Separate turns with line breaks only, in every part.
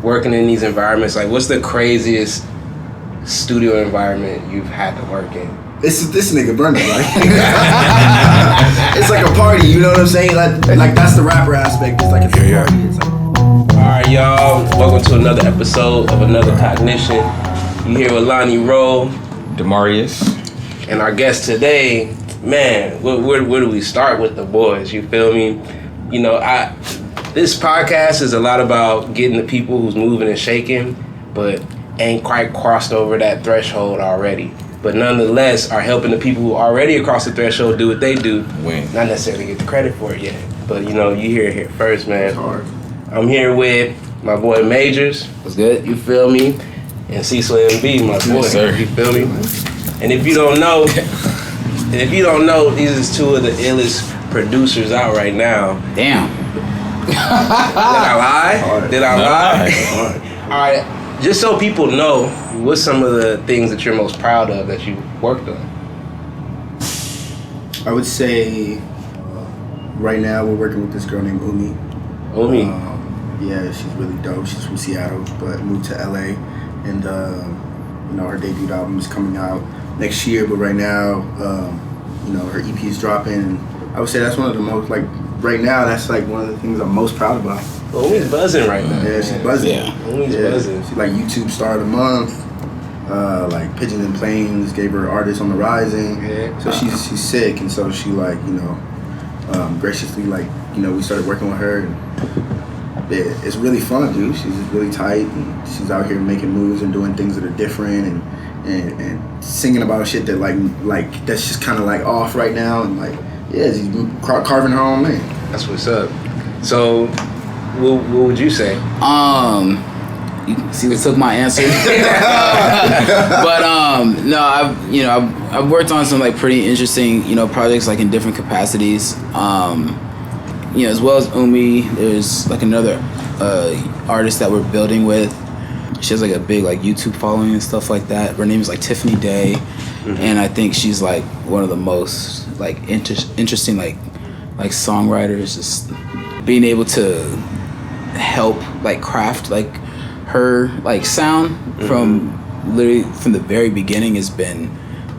working in these environments, like what's the craziest studio environment you've had to work in?
This nigga Burna, right? It's like a party, you know what I'm saying? Like that's the rapper aspect. It's like a party. It's like,
alright, y'all. Welcome to another episode of another Cognition. You here with Lonnie Rowe,
Demarius,
and our guest today. Man, where do we start with the boys? You feel me? You know, this podcast is a lot about getting the people who's moving and shaking, but ain't quite crossed over that threshold already. But nonetheless, are helping the people who already across the threshold do what they do.
Win.
Not necessarily get the credit for it yet. But you know, you hear it here first, man.
it's hard.
I'm here with my boy Mvjors.
What's good?
You feel me? And Cecil MB, my boy.
Yes, sir.
You feel me? And if you don't know, these is two of the illest producers out right now.
Damn.
Did I lie?
Hard.
Did I lie?
Hard.
All right. Just so people know, what's some of the things that you're most proud of that you worked on?
I would say right now we're working with this girl named Umi.
Umi.
Yeah, she's really dope. She's from Seattle, but moved to LA, and her debut album is coming out next year. But right now, her EP is dropping. And I would say that's one of the most right now. That's one of the things I'm most proud about.
Umi's buzzing right now.
Yeah, she's buzzing.
Yeah.
Umi's buzzing.
She's YouTube Star of the Month. Pigeons and Planes gave her Artist on the Rising.
Yeah.
So she's sick, and so she graciously we started working with her. And it's really fun, dude. She's just really tight, and she's out here making moves and doing things that are different, and singing about shit that that's just kind of off right now, and she's carving her own lane.
That's what's up. So, what would you say?
You see, they took my answer. But no, I've worked on some pretty interesting projects in different capacities. As well as Umi, there's another artist that we're building with. She has a big YouTube following and stuff like that. Her name is Tiffany Day, and I think she's one of the most interesting songwriters. Just being able to help craft her sound from the very beginning has been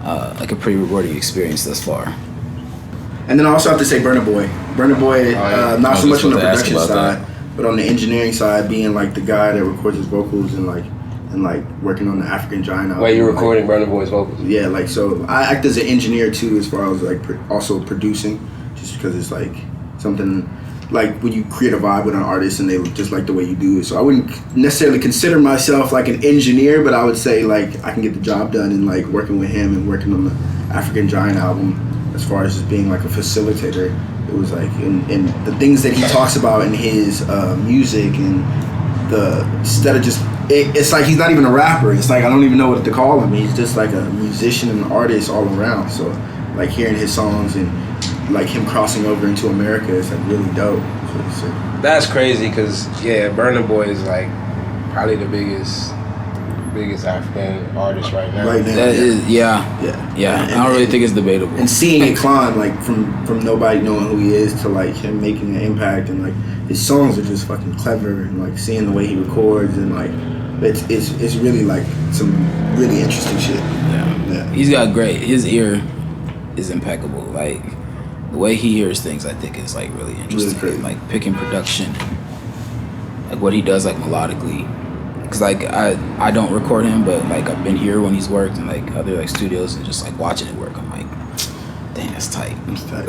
a pretty rewarding experience thus far.
And then I also have to say Burna Boy. Burna Boy, not so much on the production side, but on the engineering side, being the guy that records his vocals and working on the African Giant album.
Wait, you're recording Burna Boy's vocals?
Yeah, so I act as an engineer too, as far as also producing, just because it's something when you create a vibe with an artist and they just like the way you do it. So I wouldn't necessarily consider myself an engineer, but I would say I can get the job done and working with him and working on the African Giant album. As far as just being a facilitator, it was and the things that he talks about in his music, and instead of just it's he's not even a rapper. It's I don't even know what to call him. He's just a musician and an artist all around. So hearing his songs and him crossing over into America is really dope. So
That's crazy because Burna Boy is probably the biggest African artist right now.
Right now,
That is, yeah.
And,
I don't really think it's debatable.
And seeing it climb from nobody knowing who he is to him making an impact, and his songs are just fucking clever, and seeing the way he records, and it's really some really interesting shit.
Yeah. He's got his ear is impeccable. The way he hears things, I think, is really interesting.
Really
picking production, what he does melodically. Cause I don't record him, but I've been here when he's worked in other studios and just watching it work. I'm damn, that's tight.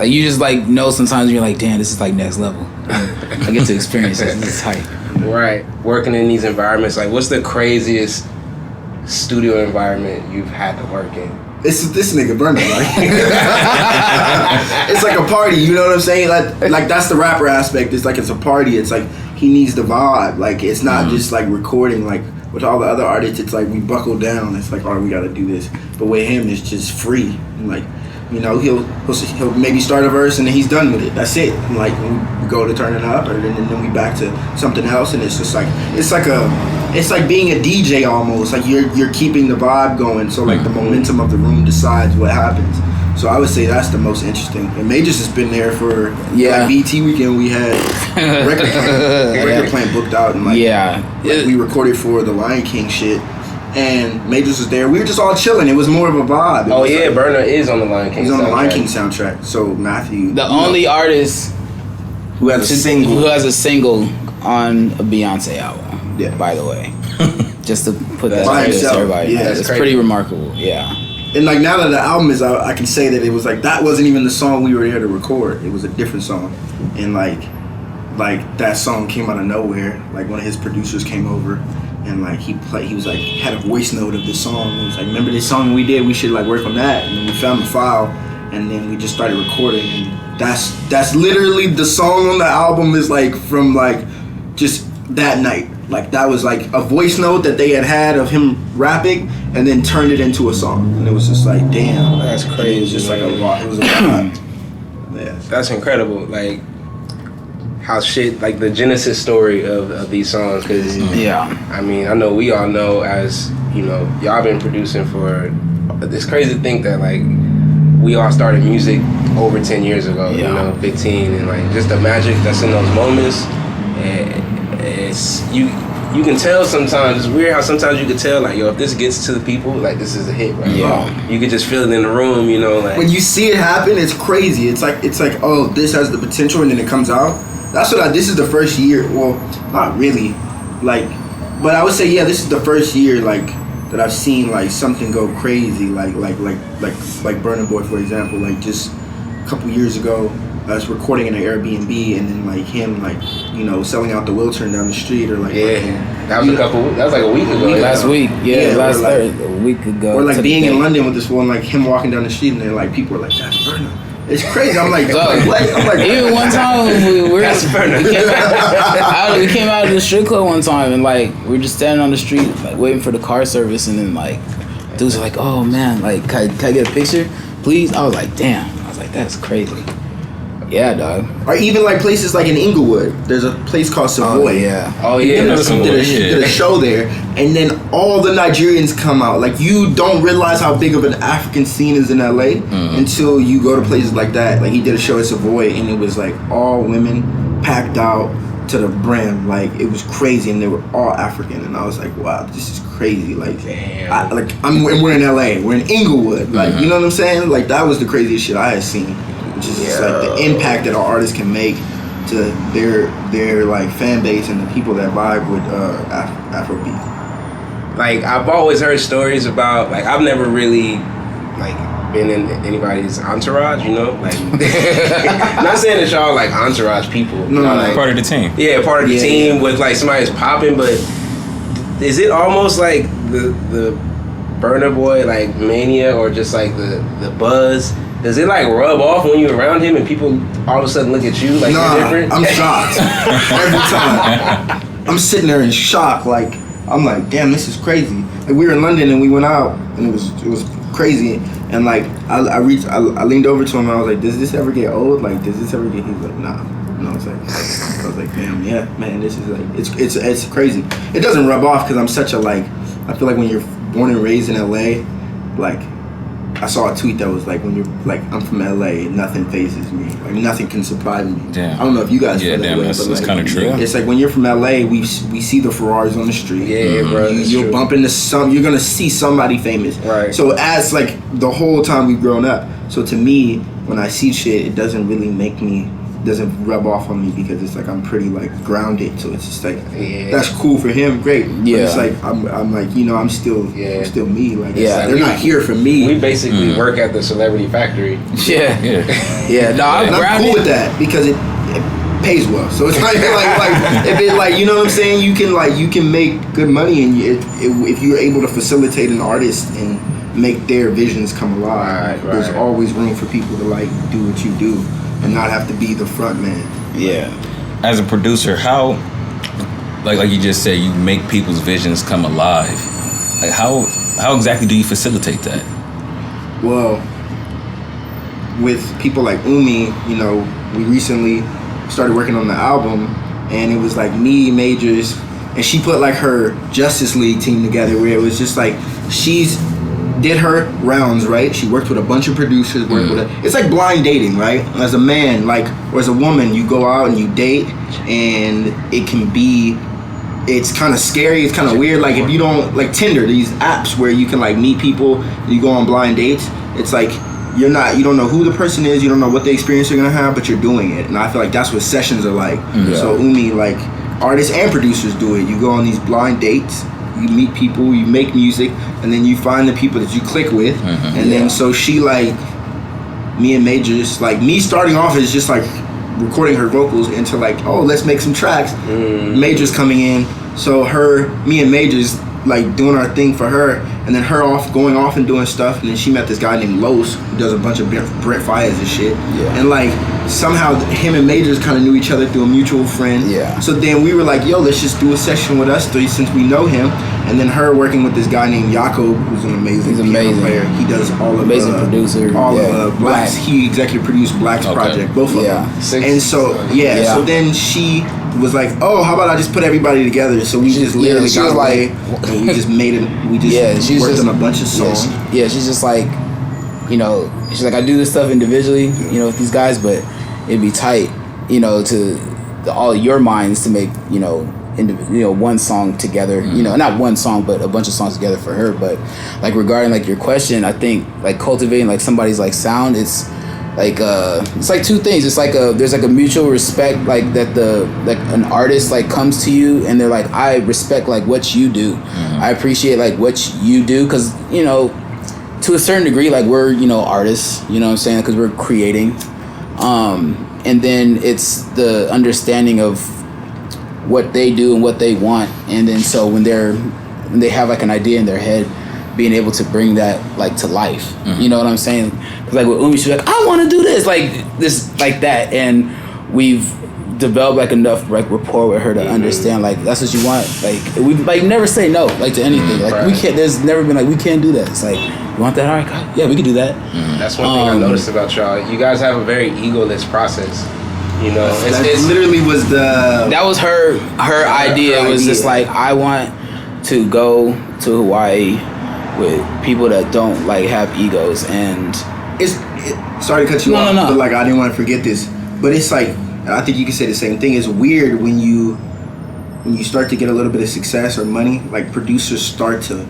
You just know sometimes you're damn, this is next level. I get to experience it. This is tight.
Right. Working in these environments, what's the craziest studio environment you've had to work in?
This nigga Burna, right? It's a party, you know what I'm saying? That's the rapper aspect. It's it's a party. It's he needs the vibe. It's not just recording with all the other artists. It's we buckle down. It's all right, we gotta do this. But with him, it's just free. And he'll maybe start a verse and then he's done with it. That's it. And we go to turn it up, and then we back to something else. And it's just it's being a DJ almost. You're keeping the vibe going. So the momentum of the room decides what happens. So I would say that's the most interesting. And Mvjors has been there for
Yeah.
like BT weekend. We had record plant booked out, and like we recorded for the Lion King shit. And Mvjors was there. We were just all chilling. It was more of a vibe.
Oh yeah, like, Burna is on the Lion King.
He's on the Lion King soundtrack. So Matthew,
the only artist
who has a single
on a Beyonce album.
Yeah.
By the way, just to put that
by
out there
himself.
to everybody.
Yeah,
it's
crazy.
pretty remarkable. Yeah.
And like now that the album is out, I can say that it was like that wasn't even the song we were there to record. It was a different song, and like that song came out of nowhere. Like one of his producers came over, and like he was like had a voice note of this song. He was like, "Remember this song we did? We should like work on that." And then we found the file, and then we just started recording. And that's literally the song on the album is like from like just that night. Like that was like a voice note that they had of him rapping, and then turned it into a song, and it was just like, damn,
that's crazy.
It was just like a lot. It was a lot. Yeah,
that's incredible. Like how shit, like the genesis story of these songs. Cause I mean, I know we all know as you know, y'all been producing for. It's crazy to think that like we all started music over 10 years ago. You know, 15, and like just the magic that's in those moments. It's you can tell sometimes. It's weird how sometimes you can tell like, yo, if this gets to the people, like this is a hit, right?
Yeah.
You can just feel it in the room, you know, like
when you see it happen, it's crazy. It's like oh, this has the potential, and then it comes out. That's what this is the first year. Well, not really, like, but I would say this is the first year like that I've seen like something go crazy, like Burna Boy, for example. Like just a couple years ago, I was recording in an Airbnb, and then like him like selling out the wheelchair down the street, or like
that was like a week ago.
Last week, a week ago.
Or like being in London with this one, like him walking down the street, and then like people are like, "That's Burna." It's crazy. I'm like, what? I'm like,
even one time
that's Burna.
We came out of the strip club one time, and like we were just standing on the street, like waiting for the car service, and then like dudes are like, "Oh man, like can I get a picture, please?" I was like, "Damn!" I was like, "That's crazy." Yeah, dog.
Or even like places like in Inglewood, there's a place called Savoy.
Oh yeah.
Did a show there, and then all the Nigerians come out. Like you don't realize how big of an African scene is in LA until you go to places like that. Like he did a show at Savoy, and it was like all women packed out to the brim. Like it was crazy, and they were all African. And I was like, wow, this is crazy. Like, we're in LA, we're in Inglewood. Like you know what I'm saying? Like that was the craziest shit I had seen. Just like the impact that our artists can make to their like fan base and the people that vibe with Afrobeat.
Like I've always heard stories about like I've never really like been in anybody's entourage, you know, like not saying that y'all like entourage people.
No,
like,
part of the team.
Yeah, part of the team with like somebody's popping, but is it almost like the Burna Boy like mania or just like the buzz? Does it like rub off when you're around him and people all of a sudden look at you like you're different?
I'm shocked every time. I'm sitting there in shock. Like I'm like, damn, this is crazy. Like, we were in London and we went out and it was crazy. And like I leaned over to him and I was like, does this ever get old? Like, does this ever get? He was like, nah. And I was like, damn, yeah, man, this is like it's crazy. It doesn't rub off because I'm such a like. I feel like when you're born and raised in LA, like. I saw a tweet that was like, when you're like, I'm from LA, nothing phases me. Like nothing can surprise me.
Damn.
I don't know if you guys feel that way,
that's
like,
kind of true.
It's like when you're from LA, we see the Ferraris on the street.
Yeah, bro.
You'll bump into you're gonna see somebody famous.
Right.
So as like the whole time we've grown up, so to me, when I see shit, it doesn't really doesn't rub off on me because it's like I'm pretty like grounded. So it's just like that's cool for him, great.
Yeah.
But it's like I'm like I'm still me. Like they're not here for me.
We basically work at the celebrity factory.
Yeah. No,
I'm cool with that because it pays well. So it's like if it like you know what I'm saying, you can make good money and if you're able to facilitate an artist and make their visions come alive. Right. There's always room for people to like do what you do. And not have to be the front man.
Yeah.
As a producer, how, like you just said, you make people's visions come alive. Like how exactly do you facilitate that?
Well, with people like Umi, we recently started working on the album, and it was like me, Mvjors, and she put like her Justice League team together, where it was just like she's did her rounds, right? She worked with a bunch of producers. It's like blind dating, right? As a man, like, or as a woman, you go out and you date, and it can be. It's kind of scary. It's kind of weird. Like if you don't like Tinder, these apps where you can like meet people, you go on blind dates. It's like you don't know who the person is, you don't know what the experience you're gonna have, but you're doing it. And I feel like that's what sessions are like. Yeah. So Umi, like artists and producers do it. You go on these blind dates, you meet people, you make music, and then you find the people that you click with. And then so she like me and Mvjors, like me starting off is just like recording her vocals into like, oh, let's make some tracks. Mvjors coming in, so me and Mvjors like doing our thing for her, and then her going off and doing stuff, and then she met this guy named Los who does a bunch of Brent Fires and shit. And like somehow him and Mvjors kind of knew each other through a mutual friend. So then we were like, yo, let's just do a session with us three since we know him. And then her working with this guy named Jakob, who's an amazing piano player. He does all of
producer.
All of Black's. He executive produced Black's project, both of them. And so so then she was like, oh, how about I just put everybody together? So we just literally got away, and we just made it. We just worked on a bunch of songs.
She's just like, you know, she's like, I do this stuff individually, you know, with these guys, but it'd be tight, you know, to all your minds to make, you know, one song together, you know, not one song, but a bunch of songs together for her. But like regarding like your question, I think like cultivating like somebody's like sound, it's like two things. It's like there's like a mutual respect, like that like an artist like comes to you and they're like, I respect like what you do. I appreciate like what you do, because you know, to a certain degree, like we're, you know, artists, you know what I'm saying, because we're creating, and then it's the understanding of what they do and what they want, and then so when they have like an idea in their head, being able to bring that like to life. You know what I'm saying? Because like with Umi, she's like, I want to do this, like that, and we've developed like enough like rapport with her to understand like that's what you want. Like we like never say no like to anything. Like we can't. There's never been like we can't do that. It's like, you want that? All right, God, yeah, we can do that.
That's one thing I noticed about y'all. You guys have a very egoless process. You know,
it literally was
that was her idea. It was just like, I want to go to Hawaii with people that don't like have egos, and
sorry to cut you off, but like I didn't want to forget this, but it's like I think you can say the same thing. It's weird when you start to get a little bit of success or money, like producers start to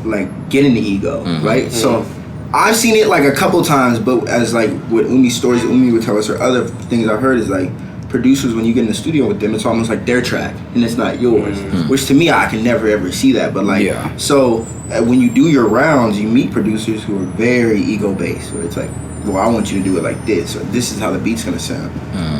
like get in the ego, right? So I've seen it like a couple times, but as like with Umi's stories, Umi would tell us, or other things I've heard, is like producers, when you get in the studio with them, it's almost like their track and it's not yours. Which to me, I can never ever see that. But like, so when you do your rounds, you meet producers who are very ego based, where it's like, well, I want you to do it like this, or this is how the beat's gonna sound.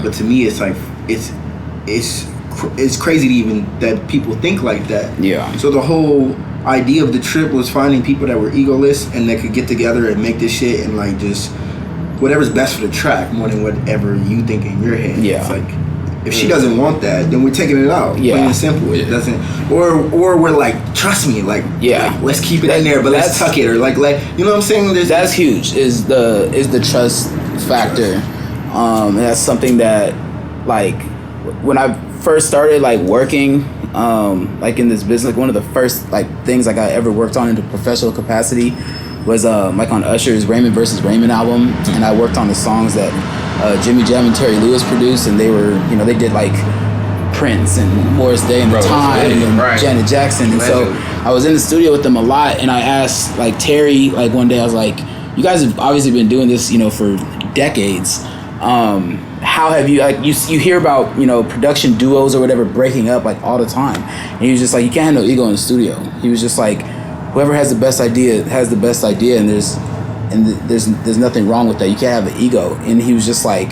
But to me, it's like it's crazy to even that people think like that. So the whole idea of the trip was finding people that were egoless and that could get together and make this shit and like just whatever's best for the track more than whatever you think in your head. It's like, if she doesn't want that, then we're taking it out. Plain and simple. It doesn't, or we're like, trust me, like, let's keep it in there, but let's tuck it, or like you know what I'm saying?
That's huge. Is the trust factor. And that's something that, like, when I first started like working like in this business, like one of the first like things like I ever worked on in a professional capacity was like on Usher's Raymond vs. Raymond album, and I worked on the songs that Jimmy Jam and Terry Lewis produced, and they were, you know, they did like Prince and Morris Day and The Time and Janet Jackson, and so I was in the studio with them a lot, and I asked like Terry, like one day I was like, you guys have obviously been doing this, you know, for decades. How have you, like, you hear about, you know, production duos or whatever breaking up like all the time, and he was just like, you can't have no ego in the studio. He was just like, whoever has the best idea has the best idea, and there's nothing wrong with that. You can't have an ego. And he was just like,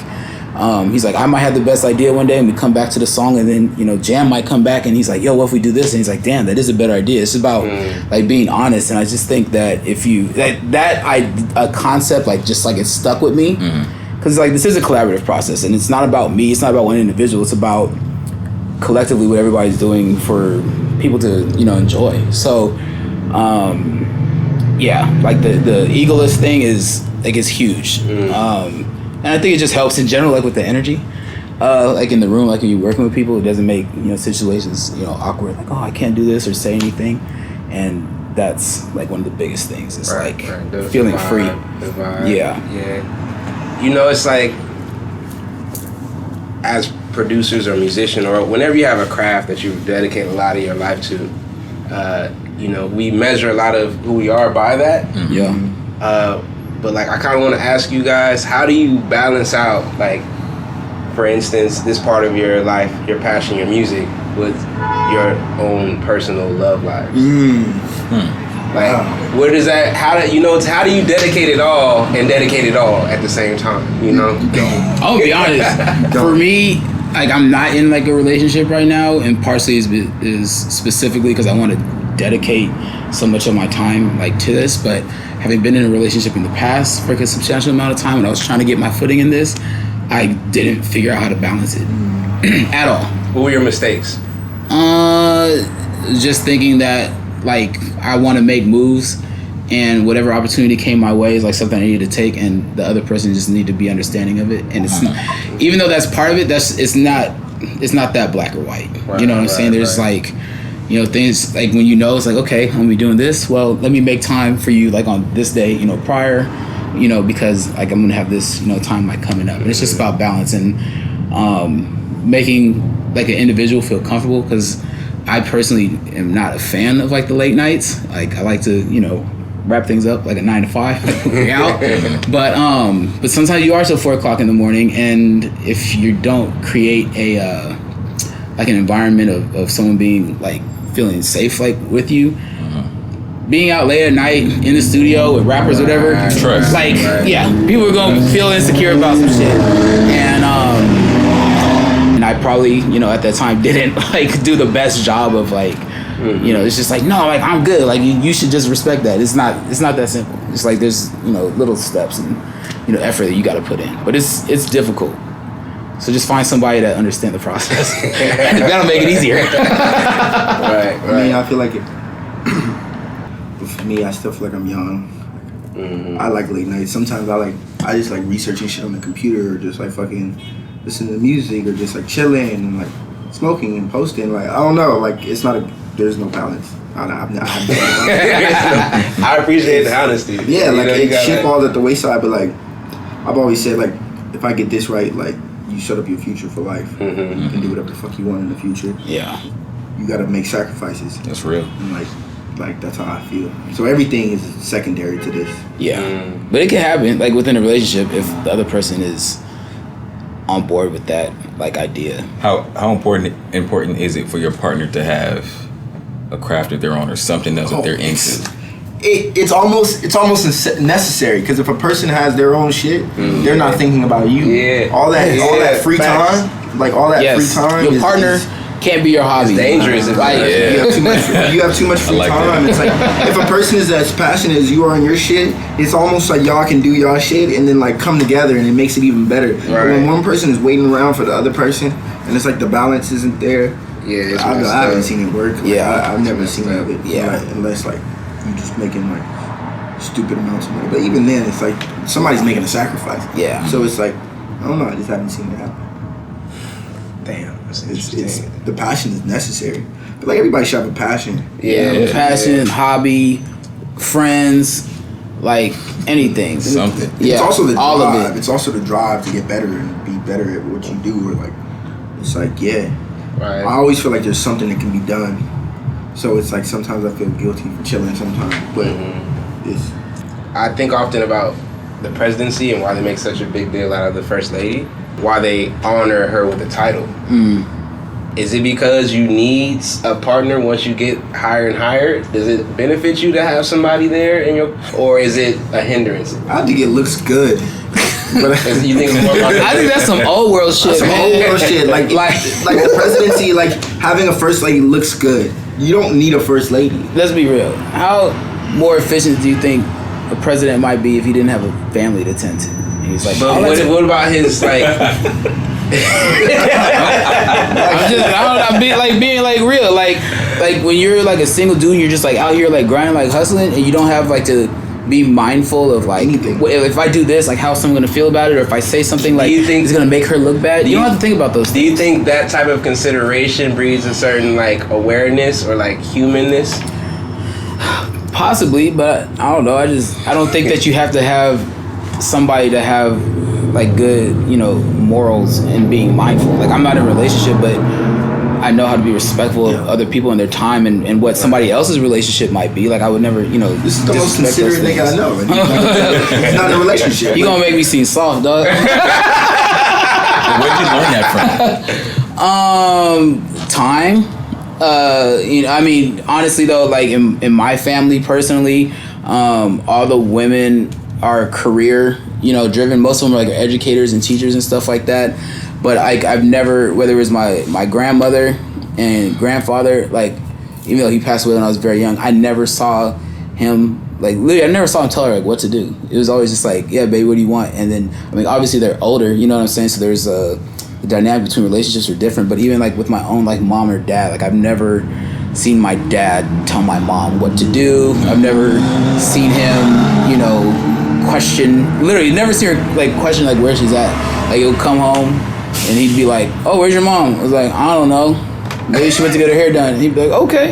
he's like, I might have the best idea one day, and we come back to the song, and then, you know, Jam might come back, and he's like, yo, what if we do this? And he's like, damn, that is a better idea. It's about like being honest. And I just think that if you a concept like just like it stuck with me, because like this is a collaborative process, and it's not about me. It's not about one individual. It's about collectively what everybody's doing for people to, you know, enjoy. So like the egoless thing is like is huge. And I think it just helps in general, like with the energy, like in the room, like when you're working with people, it doesn't make, you know, situations, you know, awkward, like, oh, I can't do this or say anything. And that's like one of the biggest things. It's
Right,
like
right. The
feeling
vibe,
free.
The vibe.
Yeah.
Yeah. You know, it's like as producers or musicians, or whenever you have a craft that you dedicate a lot of your life to, you know, we measure a lot of who we are by that.
Mm-hmm.
Yeah.
But like, I kind of want to ask you guys, how do you balance out, like, for instance, this part of your life, your passion, your music, with your own personal love lives? Like, where does that? How do you know? How do you dedicate it all and dedicate it all at the same time? You know.
I'll be honest. For me, like, I'm not in like a relationship right now, and partially is specifically because I want to dedicate so much of my time like to this. But having been in a relationship in the past for a substantial amount of time, when I was trying to get my footing in this, I didn't figure out how to balance it at all.
What were your mistakes?
Just thinking that like I want to make moves, and whatever opportunity came my way is like something I needed to take, and the other person just need to be understanding of it. And it's even though that's part of it, it's not that black or white.
Right,
You know what I'm saying? There's like, you know, things like when you know it's like, okay, I'm gonna be doing this. Well, let me make time for you like on this day, you know, prior, you know, because like I'm gonna have this, you know, time like coming up. And it's just about balance and making like an individual feel comfortable, because I personally am not a fan of like the late nights. Like I like to, you know, wrap things up like a 9 to 5, like way out. But sometimes you are till 4 o'clock in the morning, and if you don't create a like an environment of someone being like feeling safe like with you, being out late at night in the studio with rappers or whatever, like yeah, people are gonna feel insecure about some shit, and I probably, you know, at that time didn't like do the best job of like, you know, it's just like, no, like I'm good, like you should just respect that. It's not that simple. It's like there's, you know, little steps and, you know, effort that you got to put in, but it's difficult. So just find somebody that understands the process. That'll make it easier.
Right.
I mean, I feel like it. But for me, I still feel like I'm young. I like late nights. Sometimes I just like researching shit on the computer, or just like fucking listening to music, or just like chilling and like smoking and posting. Like I don't know. Like it's not there's no balance.
I appreciate the honesty.
Yeah, like it shit falls at the wayside. But like I've always said, like if I get this right, like you set up your future for life. You can do whatever the fuck you want in the future.
Yeah.
You gotta make sacrifices.
That's real.
And like that's how I feel. So everything is secondary to this.
Yeah. But it can happen like within a relationship if the other person is on board with that like idea.
How important is it for your partner to have a craft of their own, or something else that they're into?
It's almost necessary, because if a person has their own shit, they're not thinking about you.
Yeah.
All that free time, like all that free time.
Your partner can't be your hobby.
It's dangerous. If
Like
you have too much free time.
That.
It's like if a person is as passionate as you are in your shit, it's almost like y'all can do y'all shit and then like come together, and it makes it even better.
Right.
But when one person is waiting around for the other person, and it's like the balance isn't there.
Yeah,
I haven't seen it work. Like,
Yeah.
I've never seen it.
Yeah.
Like, unless like you just making like stupid amounts of money. But even then, it's like somebody's making a sacrifice.
Yeah.
So it's like I don't know. I just haven't seen it happen.
Damn, that's
It's
interesting.
the passion is necessary. But like everybody should have a passion.
Yeah.
passion, hobby, friends, like anything.
Something.
Yeah.
It's also the drive.
all of it.
It's also the drive to get better and be better at what you do. Or like, it's like
Right.
I always feel like there's something that can be done. So it's like sometimes I feel guilty for chilling sometimes, but it's.
I think often about the presidency and why they make such a big deal out of the first lady, why they honor her with the title. Is it because you need a partner once you get higher and higher? Does it benefit you to have somebody there in your, or is it a hindrance?
I think it looks good. But
You think it's more about
I think that's some old world shit,
some
man.
old world shit. Like the presidency, like having a first lady looks good. You don't need a first lady.
Let's be real. How more efficient do you think a president might be if he didn't have a family to tend to? And he's like,
But what about his like?
I'm being like real, like when you're like a single dude, and you're just like out here like grinding, like hustling, and you don't have like to be mindful of like
Anything.
if I do this, like how's someone gonna feel about it, or if I say something like
Do you think-
it's gonna make her look bad. You don't have to think about those
Do
things.
you think that type of consideration breeds a certain like awareness or like humanness?
Possibly, but I don't know. I don't think that you have to have somebody to have like good, morals and being mindful. Like I'm not in a relationship, but I know how to be respectful of other people and their time and what somebody else's relationship might be. Like I would never,
This is the most considerate nigga I know. Like, he's not in a relationship.
You gonna make me seem soft, dog.
Where'd you learn that
from? Time. I mean, honestly though, like in my family personally, all the women are career, driven. Most of them are like educators and teachers and stuff like that. But I've never, whether it was my grandmother and grandfather, like even though he passed away when I was very young, I never saw him literally I never saw him tell her like what to do. It was always just like, yeah, baby, what do you want? And then I mean, obviously they're older, you know what I'm saying? So there's the dynamic between relationships are different. But even like with my own like mom or dad, like I've never seen my dad tell my mom what to do. I've never seen him, question. Literally, never seen her like question like where she's at. Like he'll come home and he'd be like, "Oh, where's your mom?" I was like, "I don't know. Maybe she went to get her hair done." And he'd be like, "Okay,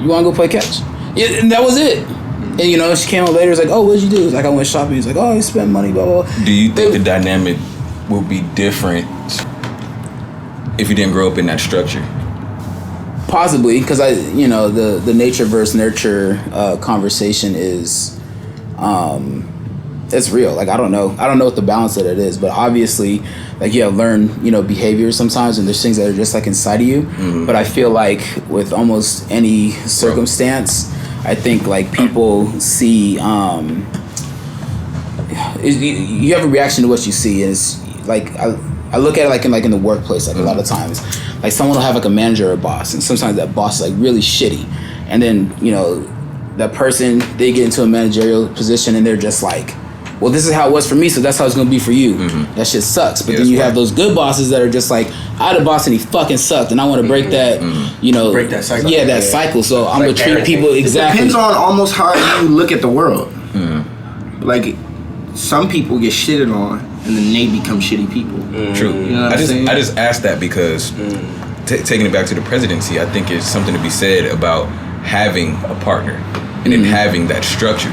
you want to go play catch?" Yeah, and that was it. And she came up later. Was like, "Oh, what'd you do?" Like I went shopping. He's like, "Oh, I spent money." Blah blah.
Do you think the dynamic will be different if you didn't grow up in that structure?
Possibly, because the nature versus nurture conversation is it's real. Like I don't know what the balance of it is, but obviously like you have learned behaviors sometimes, and there's things that are just like inside of you. Mm-hmm. But I feel like with almost any circumstance, I think like people see you have a reaction to what you see, and it's like I look at it like in the workplace, like a lot of times, like someone will have like a manager or a boss, and sometimes that boss is like really shitty, and then that person, they get into a managerial position and they're just like, well, this is how it was for me, so that's how it's gonna be for you. Mm-hmm. That shit sucks. But then you have those good bosses that are just like, I had a boss and he fucking sucked, and I want to break that,
break that cycle.
Yeah, that cycle. So I'm gonna treat people exactly.
It depends on almost how you look at the world. Mm-hmm. Like some people get shitted on, and then they become shitty people.
Mm-hmm. True. You know what I just asked that because taking it back to the presidency, I think it's something to be said about having a partner and then having that structure.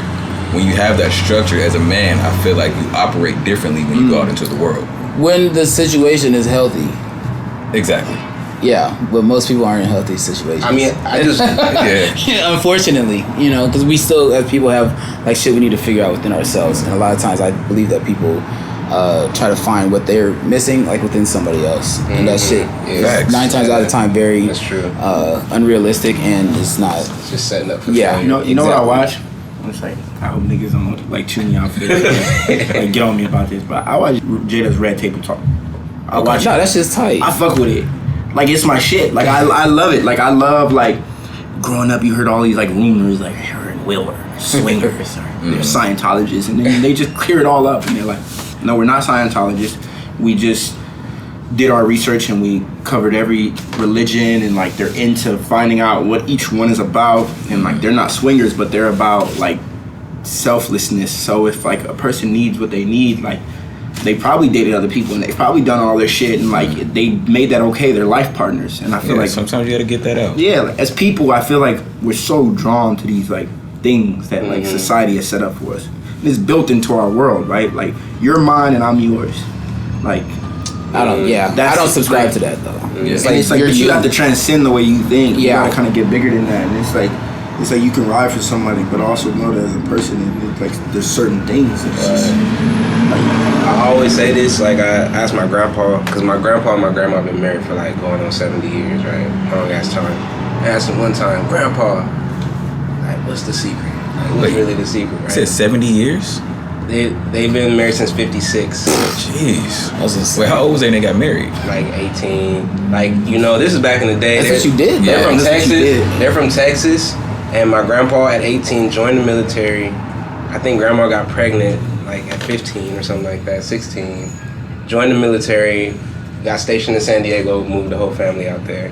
When you have that structure as a man, I feel like you operate differently when you go out into the world.
When the situation is healthy.
Exactly.
Yeah, but most people aren't in healthy situations.
I mean, I just
unfortunately, because we still as people have like shit we need to figure out within ourselves, and a lot of times I believe that people try to find what they're missing like within somebody else, and that shit is 9 times out of the time very unrealistic, and it's not.
It's just setting up for
failure. You know what I watch? It's like, I hope niggas don't like tune me out for this, like get on me about this, but I watch Jada's Red Table Talk. I watch.
No, that's just tight.
I fuck with it. Like it's my shit. Like I love it. Like I love like growing up. You heard all these like rumors like her and Will are swingers or they're Scientologists, and then they just clear it all up, and they're like, no, we're not Scientologists. We just did our research and we covered every religion, and like they're into finding out what each one is about, and like they're not swingers, but they're about like selflessness. So if like a person needs what they need, like they probably dated other people and they've probably done all their shit, and like they made that okay, they're life partners. And I feel like
sometimes you gotta get that out.
Yeah, like, as people, I feel like we're so drawn to these like things that like society has set up for us. It's built into our world, right? Like you're mine and I'm yours. Like
I don't subscribe to that though.
Yeah. It's like but you have to transcend the way you think. You gotta kind of get bigger than that, and it's like you can ride for somebody, but also know that as a person, it's like there's certain things. It's just,
I always say this. Like I asked my grandpa, because my grandpa and my grandma have been married for like going on 70 years, right? Long ass time. I asked him one time, Grandpa, like what's the secret? Like, what's really the secret? Right?
You said 70 years.
They've been married since 56.
Jeez. Wait, how old was they when they got married?
Like 18. Like, this is back in the day.
That's what you did.
They're from Texas. They're from Texas. And my grandpa at 18 joined the military. I think grandma got pregnant like at 15 or something like that, 16. Joined the military, got stationed in San Diego, moved the whole family out there,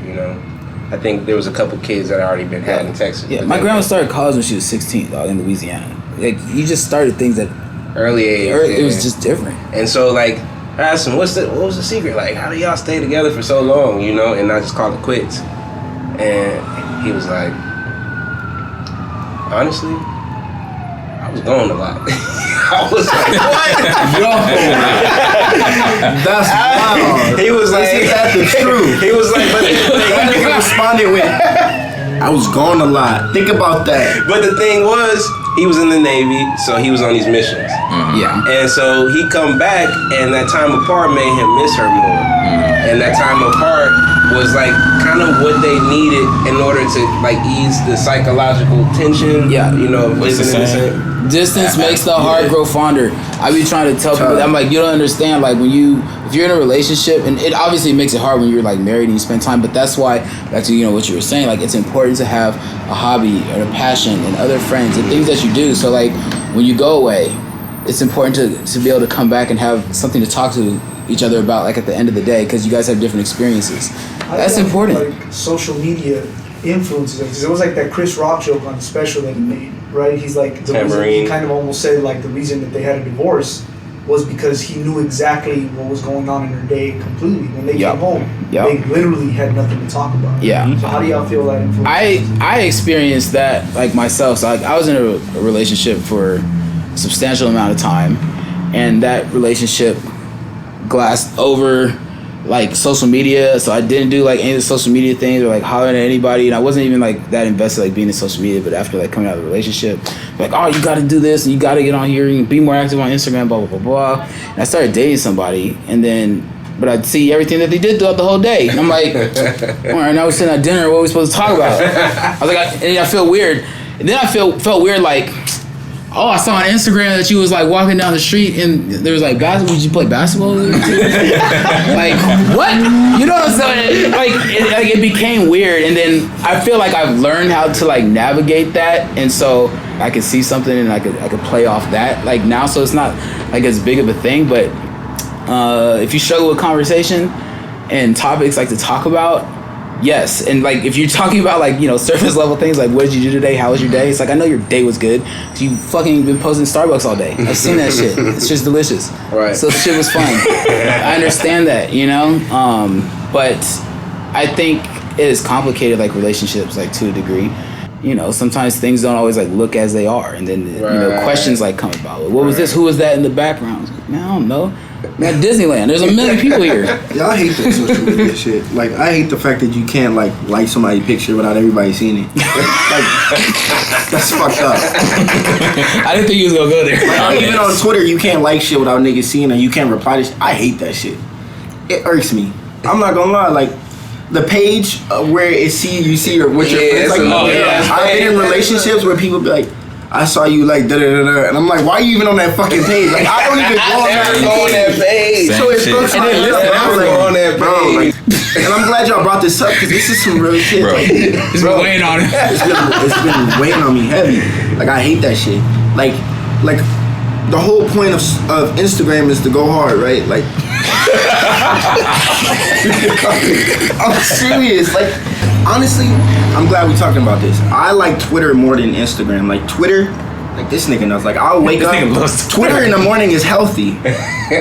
I think there was a couple kids that had already been had in Texas.
Yeah, my grandma started college when she was 16, dog, in Louisiana. Like, you just started things at
early age.
It was just different.
And so, like, I asked him, what was the secret? Like, how do y'all stay together for so long, and not just call it quits? And he was like, Honestly, I was going a lot. I was like, what?
That's wild.
He was like,
isn't that the truth?
He was like, but
That nigga responded with, I was gone a lot. Think about that.
But the thing was, he was in the Navy, so he was on these missions.
Yeah.
And so he come back, and that time apart made him miss her more. And that time apart was like kind of what they needed in order to like ease the psychological tension.
Yeah.
You know,
What's the
living in the
saying?
same.
Distance makes the heart grow fonder. I be trying to tell people, I'm like, you don't understand, like if you're in a relationship, and it obviously makes it hard when you're like married and you spend time, but that's why, back to, you know, what you were saying, like it's important to have a hobby or a passion and other friends and things that you do. So like when you go away, it's important to be able to come back and have something to talk to each other about, like at the end of the day, because you guys have different experiences. That's important.
Like social media influences it, because it was like that Chris Rock joke on the special that he made, right? He's like, the reason, he kind of almost said like the reason that they had a divorce was because he knew exactly what was going on in their day completely. When they came home, they literally had nothing to talk about.
Yeah.
So how do y'all feel that influence?
I experienced that like myself. So I was in a relationship for a substantial amount of time, and that relationship glassed over like social media. So I didn't do like any of the social media things or like hollering at anybody, and I wasn't even like that invested like being in social media. But after like coming out of the relationship, like, oh, you got to do this and you got to get on here and be more active on Instagram, blah blah blah blah. And I started dating somebody, and then but I'd see everything that they did throughout the whole day, and I'm like, all right, now we're sitting at dinner, what are we supposed to talk about? I was like, and I feel weird, and then I felt weird like, oh, I saw on Instagram that you was like walking down the street and there was like basketball. Did you play basketball? Like what? You know what I'm saying? Like it became weird, and then I feel like I've learned how to like navigate that, and so I could see something and I could play off that like now. So it's not like as big of a thing, but if you struggle with conversation and topics like to talk about. Yes, and like if you're talking about like, you know, surface level things like what did you do today, how was your day, it's like I know your day was good, so you fucking been posting Starbucks all day. I've seen that shit. It's just delicious.
Right.
So shit was fun. I understand that, you know, but I think it is complicated, like relationships, like to a degree. You know, sometimes things don't always like look as they are, and then you know questions like come about. What was this? Who was that in the background? Like, man, I don't know. Man, Disneyland. There's a million people here.
Yeah, I hate that social media shit. Like, I hate the fact that you can't like somebody's picture without everybody seeing it. Like, that's fucked up.
I didn't think you was gonna go there.
Like, even on Twitter, you can't like shit without niggas seeing it. You can't reply to shit. I hate that shit. It irks me. I'm not gonna lie. Like, the page where you see your friends. Like, I've been in relationships where people be like, I saw you like da da da da, and I'm like, why are you even on that fucking page? Like, I don't even go on that page. So it's
shit.
and then listen, I was like,
on that page.
and I'm glad y'all brought this up because this is some real shit.
Bro.
Like,
It's been weighing on it.
it's been weighing on me heavy. Like, I hate that shit. Like the whole point of Instagram is to go hard, right? Like, I'm serious. Like, honestly, I'm glad we're talking about this. I like Twitter more than Instagram. Like, Twitter, like this nigga knows. Like, I'll wake up. Twitter in the morning is healthy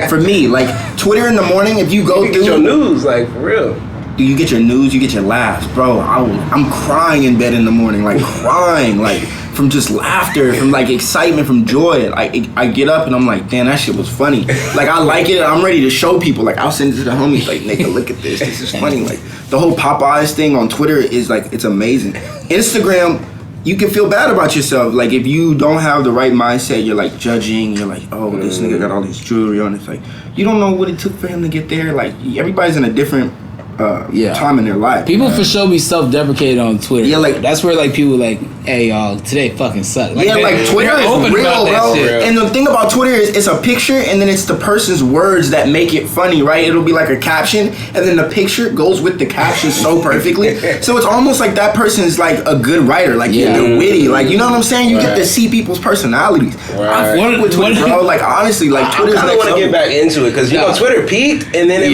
for me. Like, Twitter in the morning, if you go
You
through
get your news, like for real.
Do you get your news? You get your laughs, bro. I'm crying in bed in the morning, like crying, like from just laughter, from like excitement, from joy. Like I get up and I'm like, damn, that shit was funny. Like I like it. I'm ready to show people. Like I'll send it to the homies. Like nigga, look at this. This is funny. Like the whole Popeyes thing on Twitter is like it's amazing. Instagram, you can feel bad about yourself. Like if you don't have the right mindset, you're like judging. You're like, oh, this nigga got all this jewelry on. It's like you don't know what it took for him to get there. Like everybody's in a different time in their life.
People for sure be self-deprecating on Twitter.
Yeah, like
that's where like people like, hey y'all, today fucking sucked. Like,
yeah, like Twitter is real, bro. And the thing about Twitter is it's a picture and then it's the person's words that make it funny, right? It'll be like a caption and then the picture goes with the caption so perfectly. So it's almost like that person is like a good writer, like they're witty, like you know what I'm saying? You get to see people's personalities. I fuck with Twitter, bro. Like honestly, like Twitter's
I want to get back into it because you know Twitter peaked and then it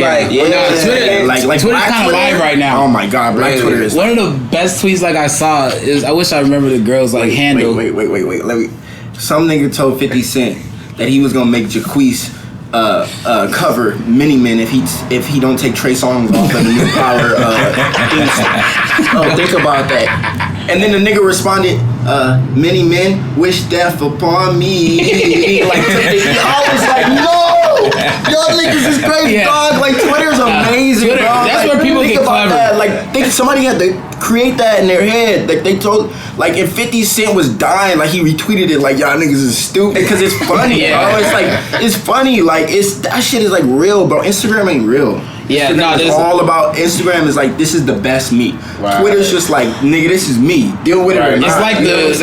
Twitter, like Twitter's kind of live right now.
Oh my god, Black Twitter is
one of the best tweets like I saw is I wish I remember the girl's like handle.
Wait. Let me. Some nigga told 50 Cent that he was gonna make Jaquise cover Mini Men if he don't take Trey Songz off of the new Power theme song. Oh, think about that. And then the nigga responded, many men wish death upon me. Like, I was like, no, y'all niggas is crazy, dog. Like, Twitter's amazing,
Twitter,
bro.
that's
like,
where people
think
get
about
clever.
that. Like, somebody had to create that in their head. Like, they told, like, if 50 Cent was dying, like, he retweeted it, like, y'all niggas is stupid, because it's funny, bro. It's like, it's funny. Like, that shit is like real, bro. Instagram ain't real.
Yeah,
Instagram is all about. Instagram is like, this is the best me. Right. Twitter's just like, nigga, this is me. Deal with it. Or not.
It's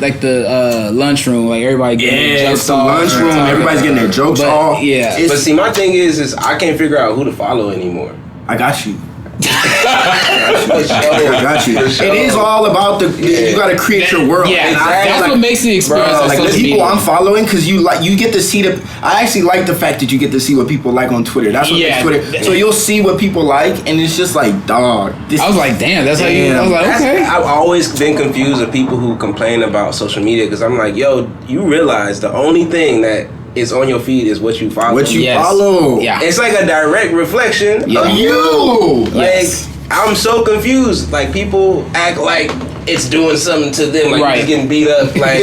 like the lunchroom. Like, everybody getting their jokes
it's the lunchroom. Everybody's getting their jokes off.
Yeah, but see, my thing is I can't figure out who to follow anymore.
I got you. I got you. It is all about you got to create your world.
Yeah, exactly. That's what makes the experience.
Like the people I'm following, because you get to see I actually like the fact that you get to see what people like on Twitter. That's what makes Twitter. So you'll see what people like, and it's just like, dog.
I was like, damn, that's how you. I was like, okay.
I've always been confused with people who complain about social media, because I'm like, yo, you realize the only thing that is on your feed is what you follow.
What you follow.
Yeah. It's like a direct reflection of you. Like, I'm so confused. Like, people act like it's doing something to them. Like, you're just getting beat up. Like,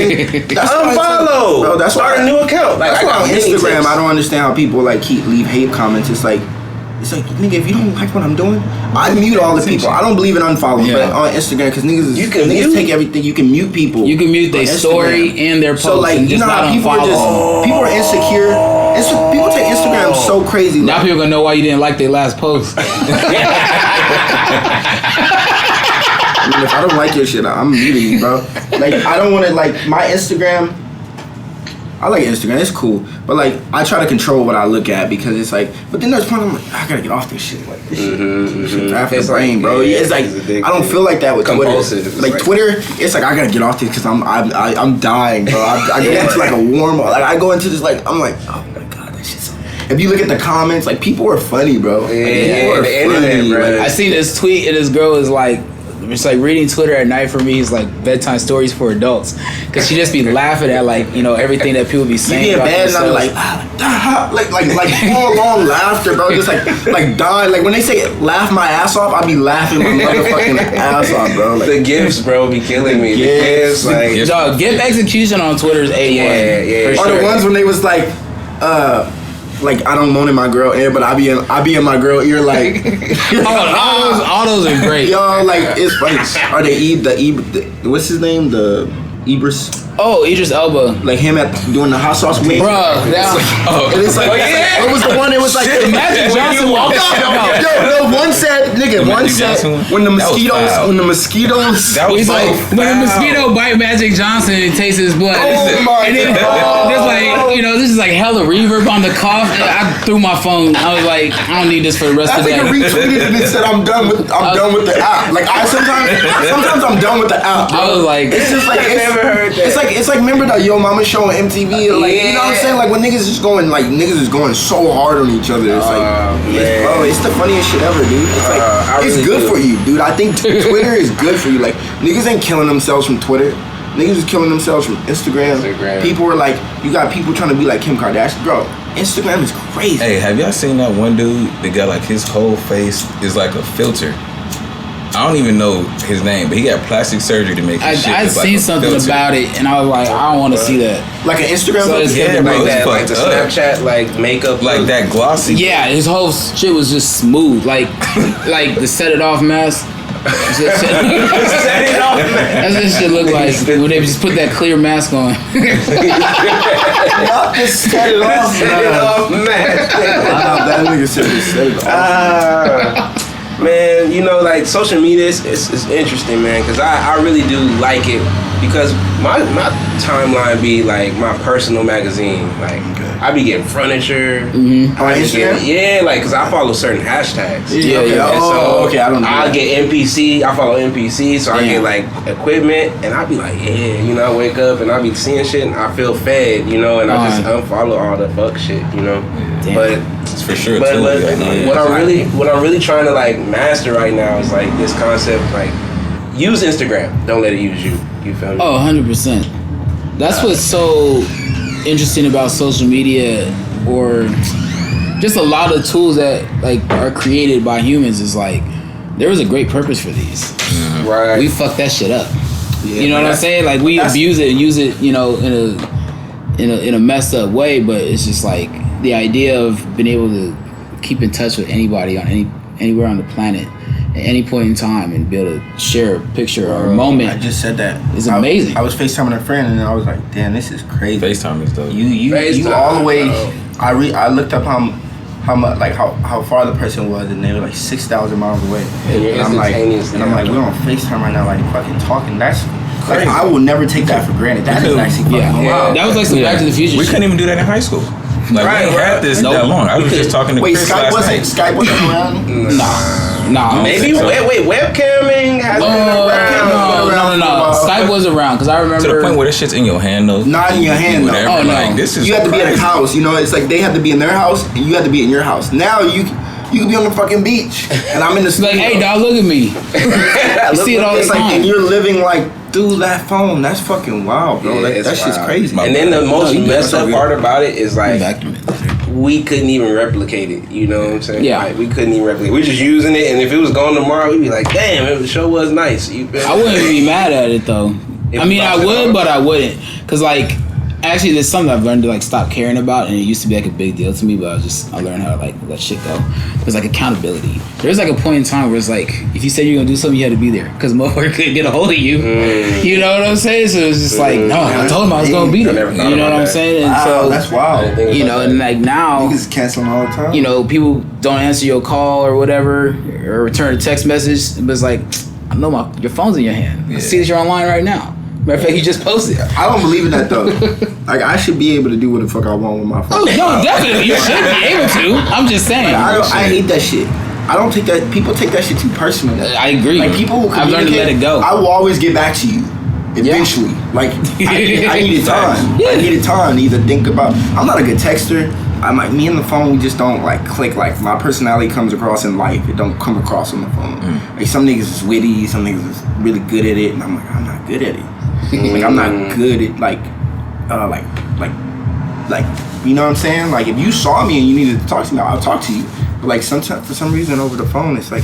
unfollow.
Bro, that's
start a new account. Like,
that's why on Instagram, I don't understand how people, like, leave hate comments. It's like, nigga, if you don't like what I'm doing, I mute all the people. I don't believe in unfollowing, but on Instagram, because niggas take everything. You can mute people.
You can mute their story and their post. So, like, you know how people are people are insecure. People take Instagram so crazy. Now people gonna know why you didn't like their last post.
I mean, if I don't like your shit, I'm muting you, bro. Like, I don't want to, like, my Instagram. I like Instagram, it's cool, but like I try to control what I look at, because it's like, but then there's point I'm like, I gotta get off this shit. Like, this shit traffic the brain, bro. It's like I don't feel like that with Twitter. Like Twitter, it's like I gotta get off this because I'm dying, bro. I go into like a warm, like I go into this like I'm like, oh my god, that shit's. If you look at the comments, like people are funny, bro. Like,
the internet, bro.
I seen this tweet and this girl is like. It's like reading Twitter at night for me is like bedtime stories for adults, because she just be laughing at like, you know, everything that people be saying.
You be in bed and I'm like full on laughter, bro. Just like dying. Like when they say laugh my ass off, I be laughing my motherfucking ass off, bro. Like,
the gifs, bro, be killing me. The gifs, like,
dog, GIF execution on Twitter is A1.
Yeah.
Or the ones when they was like I don't moan in my girl ear, but I be in my girl ear like.
all those are great.
Yo, like it's funny. Are they what's his name? The Ibris.
Oh, Idris Elba.
Like him doing the hot sauce wing.
Bro,
it's like, it was the one. It was like
Magic Johnson walked up.
Yo, one said when the mosquitoes.
That was
like when the mosquito bite Magic Johnson and tastes his blood.
Oh my god!
There's like, you know, this is like hella reverb on the cough. I threw my phone. I was like, I don't need this for the rest of the day.
I think I retweeted it and said I'm done with the app. Like sometimes I'm done with the app. Bro.
I was like,
it's just like
I never heard that.
It's like remember the Yo Mama show on MTV? Like, you know what I'm saying? Like when niggas is going so hard on each other. It's like, bro, it's the funniest shit ever, dude. It's like it's really good for you, dude. I think Twitter is good for you. Like niggas ain't killing themselves from Twitter. Niggas is killing themselves from Instagram. People are like, you got people trying to be like Kim Kardashian, bro. Instagram is crazy.
Hey, have y'all seen that one dude that got like his whole face is like a filter? I don't even know his name, but he got plastic surgery to make his shit
I'd
look
seen
like
something
filter.
about it, and I was like, I don't want to see that.
Like an Instagram
So
filter?
bro,
like that, like the
fucked up.
Snapchat, like makeup,
Like that glossy.
Yeah, his whole shit was just smooth, like the set it off mask. That's what this shit look like when they just put that clear mask on.
Y'all just set it off, man. That nigga said just set it off.
Man, you know, like social media is interesting, man, because I really do like it, because my timeline be like my personal magazine. Like I be getting furniture.
On Instagram?
Like because I follow certain hashtags.
Yeah. Okay, I don't know.
I get NPC. I follow NPC, so I get like equipment, and I be like, you know, I wake up and I be seeing shit, and I feel fed, you know, and I just unfollow all the fuck shit, you know.
Damn.
But
It's for sure.
But what I'm really trying to like master right now is like this concept, like use Instagram, don't let it use you. You feel me?
Oh, 100%. That's what's so interesting about social media, or just a lot of tools that like are created by humans. Is like there was a great purpose for these.
Right.
We fucked that shit up. you know what I'm saying? Like we abuse it and use it, you know, in a messed up way. But it's just like the idea of being able to keep in touch with anybody on anywhere on the planet at any point in time and be able to share a picture or a moment.
I just said that.
It's amazing.
I was FaceTiming a friend and I was like, damn, this is crazy.
FaceTime is dope.
You all the way. I looked up how much, like how far the person was, and they were like 6,000 miles away. And I'm like, we're on FaceTime right now, like fucking talking. That's like, I will never take that for granted. That is actually fucking wild.
That was like some Back to the Future.
We couldn't even do that in high school. Like, we ain't had this that long. I was just talking to Chris last night.
Skype wasn't around?
Nah.
Maybe webcamming has been around.
No. Skype was around because I remember
to the point where this shit's in your hand though.
Not in your hand though.
Oh no.
Like, this is
you have to be at a house. You know, it's like they have to be in their house and you have to be in your house. Now you can be on the fucking beach and I'm in the studio.
Like, hey dog, look at me. You see it all the
it's
time.
like, and you're living like through that phone. That's fucking wild, bro.
Yeah,
That shit's crazy.
And then the most messed up part about it is like
Document.
we couldn't even replicate it. You know what I'm saying?
Yeah.
Like, we couldn't even replicate it. We're just using it, and if it was gone tomorrow, we'd be like, damn, the show was nice. You feel
I wouldn't be mad at it though.
If
I mean, I
you
would, but I wouldn't. Cause like, actually, there's something I've learned to like stop caring about, and it used to be like a big deal to me, but I learned how to like let shit go. It was like accountability. There's like a point in time where it's like, if you said you're gonna do something, you had to be there, cause motherfucker couldn't get a hold of you. You know what I'm saying? So it's just like, no, I told him I was gonna be there. You know what I'm saying? And so
that's wild.
you know, and like now,
Niggas canceling all the time.
you know, people don't answer your call or whatever, or return a text message, but it's like, I know your phone's in your hand. I see that you're online right now. Matter of fact, you just posted.
I don't believe in that though. Like, I should be able to do what the fuck I want with my phone.
Oh no, definitely you should be able to. I'm just saying.
I hate that shit. I don't take that. People take that shit too personally.
I agree.
Like, people who
I've learned to let it go.
I will always get back to you. Eventually. Like, I needed time. I needed time to either think about. I'm not a good texter. Me and the phone, we just don't like click. Like, my personality comes across in life. It don't come across on the phone. Like, some niggas is witty, some niggas is really good at it, and I'm like, I'm not good at it. Like, I'm not good at like, you know what I'm saying? Like, if you saw me and you needed to talk to me, I'll talk to you. But like, sometimes for some reason over the phone, it's like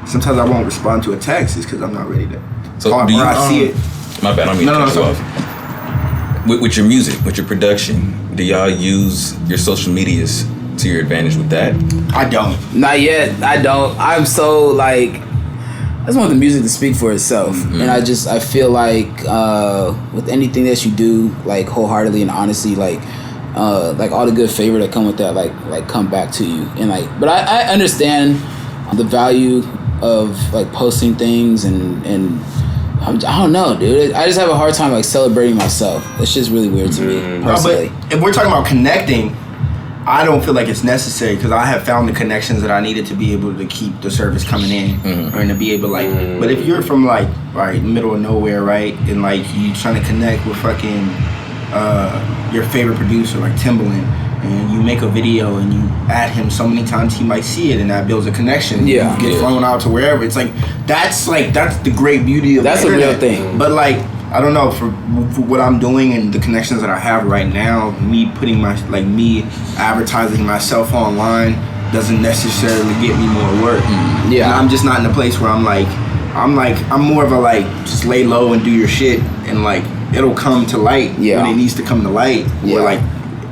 sometimes I won't respond to a text. It's because I'm not ready to.
So
talk,
do you?
or I see it.
My bad. I don't mean to cut you off. With your music, with your production, do y'all use your social medias to your advantage with that?
I don't.
Not yet. I don't. I'm so like, I just want the music to speak for itself, and I feel like with anything that you do, like wholeheartedly and honestly, like all the good favor that come with that, like come back to you, and like, but I understand the value of like posting things and I don't know, dude. I just have a hard time like celebrating myself. It's just really weird to me personally.
No, but if we're talking about connecting, I don't feel like it's necessary because I have found the connections that I needed to be able to keep the service coming in, or to be able like. But if you're from like middle of nowhere, right, and like you trying to connect with fucking your favorite producer like Timbaland, and you make a video and you add him so many times he might see it, and that builds a connection.
Yeah,
you get flown out to wherever. It's like that's the great beauty of
that's
the internet.
A real thing.
But like, I don't know, for what I'm doing and the connections that I have right now, me putting me advertising myself online doesn't necessarily get me more work.
Yeah,
and I'm just not in a place where I'm more of a like just lay low and do your shit, and like it'll come to light when it needs to come to light.
Yeah.
Or like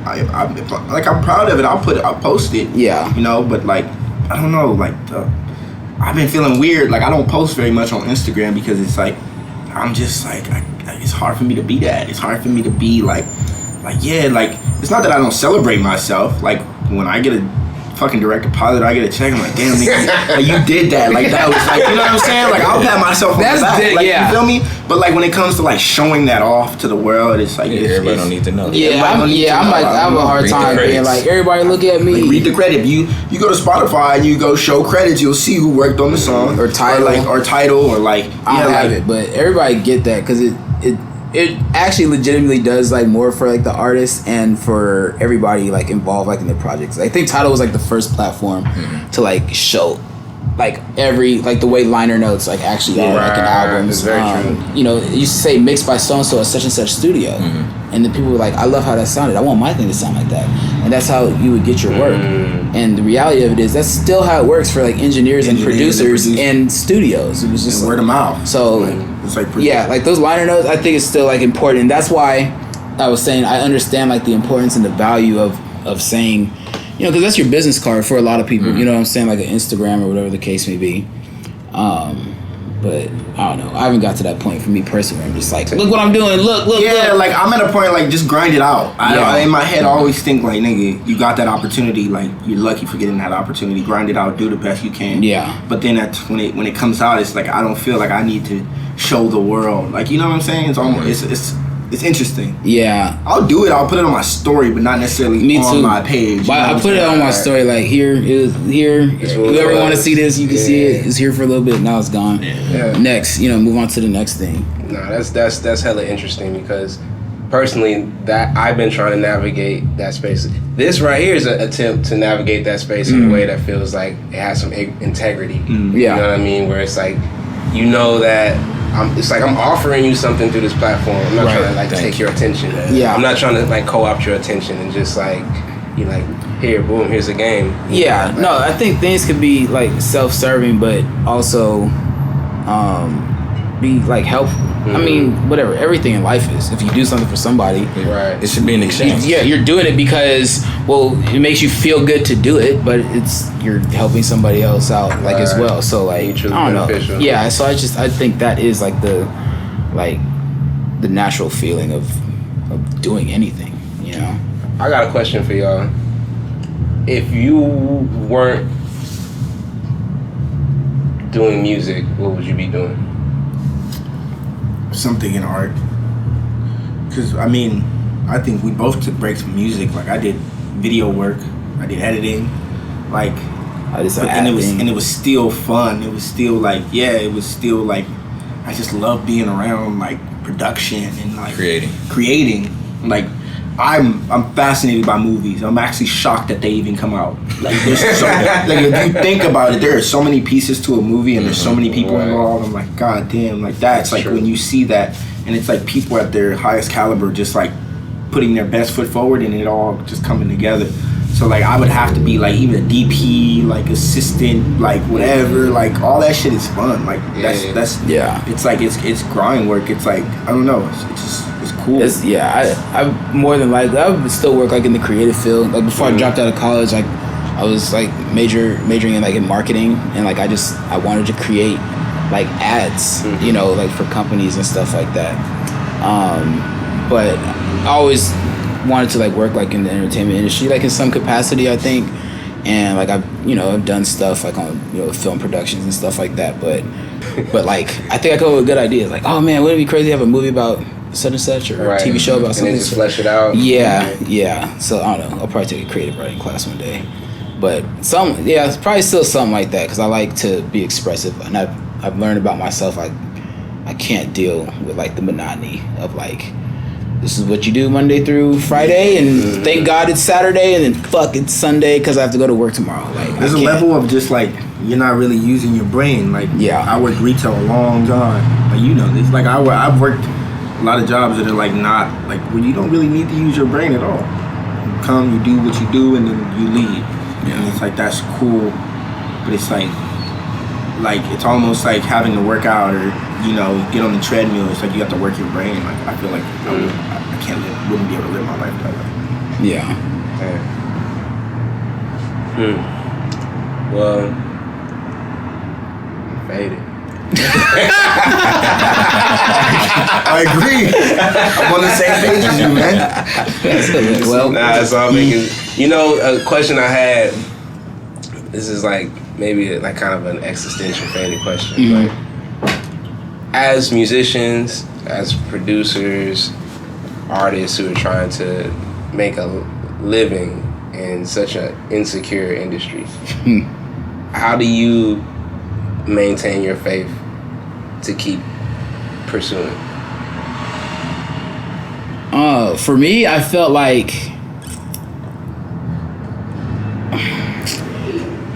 I'm proud of it. I'll post it.
Yeah.
You know, but like I don't know, like I've been feeling weird. Like I don't post very much on Instagram because it's like I'm just like it's hard for me to be that. It's hard for me to be like it's not that I don't celebrate myself. Like when I get a fucking direct deposit, I get a check, I'm like, damn nigga, like, you did that. Like that was like, you know what I'm saying? Like I'll pat myself on the back. Like, you feel me? But like when it comes to like showing that off to the world, it's like
everybody don't need to know.
I have a hard time being like, everybody look at me.
Like, read the credit. You go to Spotify and you go show credits, you'll see who worked on the song
or title,
or like
I don't have it, but everybody get that because it actually legitimately does like more for like the artists and for everybody like involved like in the projects. I think Tidal was like the first platform to like show like every like the way liner notes like actually are like in albums. You know, it used to say mixed by so and so at such and such studio, and then people were like, I love how that sounded. I want my thing to sound like that, and that's how you would get your work. And the reality of it is that's still how it works for like engineers and producers in studios. It was just
word of mouth.
So
It's like
yeah, like those liner notes, I think it's still like important. And that's why I was saying I understand like the importance and the value of saying, you know, because that's your business card for a lot of people. You know what I'm saying, like an Instagram or whatever the case may be. But I don't know. I haven't got to that point for me personally. I'm just like, look what I'm doing. Look.
Yeah, like I'm at a point like just grind it out. I in my head I always think like, nigga, you got that opportunity. Like you're lucky for getting that opportunity. Grind it out. Do the best you can.
Yeah.
But then when it comes out, it's like I don't feel like I need to show the world. Like, you know what I'm saying? It's almost it's interesting.
Yeah.
I'll do it. I'll put it on my story, but not necessarily on my page.
But I put it on my story like here. Whoever want to see this, you can see it. It's here for a little bit. Now it's gone.
Yeah.
Next, move on to the next thing.
No, that's hella interesting because personally, that I've been trying to navigate that space. This right here is an attempt to navigate that space in a way that feels like it has some integrity. You know what I mean? Where it's like, you know that. It's like I'm offering you something through this platform. I'm not trying to like take your attention.
Yeah.
I'm not trying to like co-opt your attention and just like you like here, boom, here's a game.
Yeah. No, I think things could be like self-serving, but also be like helpful. I mean, whatever. Everything in life is. If you do something for somebody,
Right.
It should be an exchange.
Yeah, you're doing it because it makes you feel good to do it, but you're helping somebody else out like as well. So like
Mutually
I don't
beneficial.
know. Yeah, so I think that is like the natural feeling of doing anything, you know.
I got a question for y'all. If you weren't doing music, what would you be doing?
Something in art. Because, I mean, I think we both took breaks from music. Like, I did video work. I did editing. Like, and it was still fun. It was still like, it was still like, I just love being around, like, production and, like, creating. Like, I'm fascinated by movies. I'm actually shocked that they even come out. Like, there's like if you think about it, there are so many pieces to a movie and there's so many people involved. I'm like, God damn, like that's like true. When you see that and it's like people at their highest caliber just like putting their best foot forward and it all just coming together. So like I would have to be like even a DP, like assistant, like whatever, like all that shit is fun. Like that's it's like it's grind work. It's like I don't know. It's cool.
I more than likely I would still work like in the creative field. Like before I dropped out of college, like I was like majoring in like in marketing and like I wanted to create like ads, you know, like for companies and stuff like that. But I always wanted to like work like in the entertainment industry, like in some capacity, I think. And like I've done stuff like on film productions and stuff like that. But like I think I come up with good ideas. Like, oh man, wouldn't it be crazy to have a movie about such and such or a TV show about something?
And then just flesh it out.
Yeah. So I don't know. I'll probably take a creative writing class one day. But it's probably still something like that because I like to be expressive, and I've learned about myself. I can't deal with like the monotony of like, this is what you do Monday through Friday, and thank God it's Saturday, and then fuck it's Sunday because I have to go to work tomorrow. Like
there's a level of just like you're not really using your brain. Like I worked retail a long time. Like this. Like I've worked a lot of jobs that are like not like where you don't really need to use your brain at all. You come, you do what you do, and then you leave. And it's like that's cool, but it's like it's almost like having to work out or get on the treadmill. It's like you have to work your brain. Like I feel like I wouldn't be able to live my life that way.
Yeah.
Well, faded.
I agree. I'm on the same page as you, man.
Well, it's all making. A question I had. This is like maybe like kind of an existential faded question. Like, as musicians, as producers, artists who are trying to make a living in such an insecure industry, how do you maintain your faith to keep pursuing?
For me, I felt like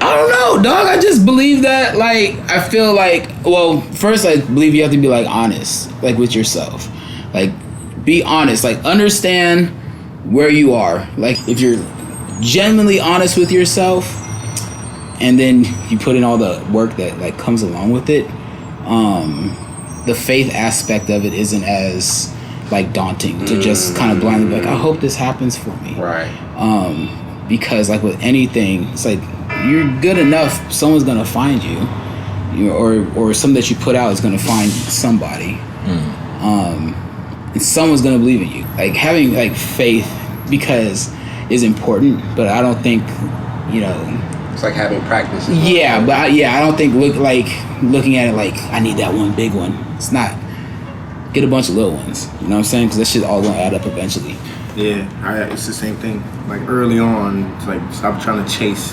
I don't know, dog. I just believe that, like, I feel like, well, first, I believe you have to be, like, honest, like, with yourself. Like, be honest. Like, understand where you are. Like, if you're genuinely honest with yourself, and then you put in all the work that, like, comes along with it, the faith aspect of it isn't as like daunting to just kind of blindly be like, I hope this happens for me.
Right.
Because like with anything, it's like you're good enough, someone's gonna find you, or something that you put out is gonna find somebody, and someone's gonna believe in you. Like having like faith because is important, but I don't think
it's like having practice.
Yeah, but I don't think looking at it like I need that one big one. It's not. Get a bunch of little ones. You know what I'm saying? Because that shit all gonna add up eventually.
Yeah, it's the same thing. Like early on, it's like stop trying to chase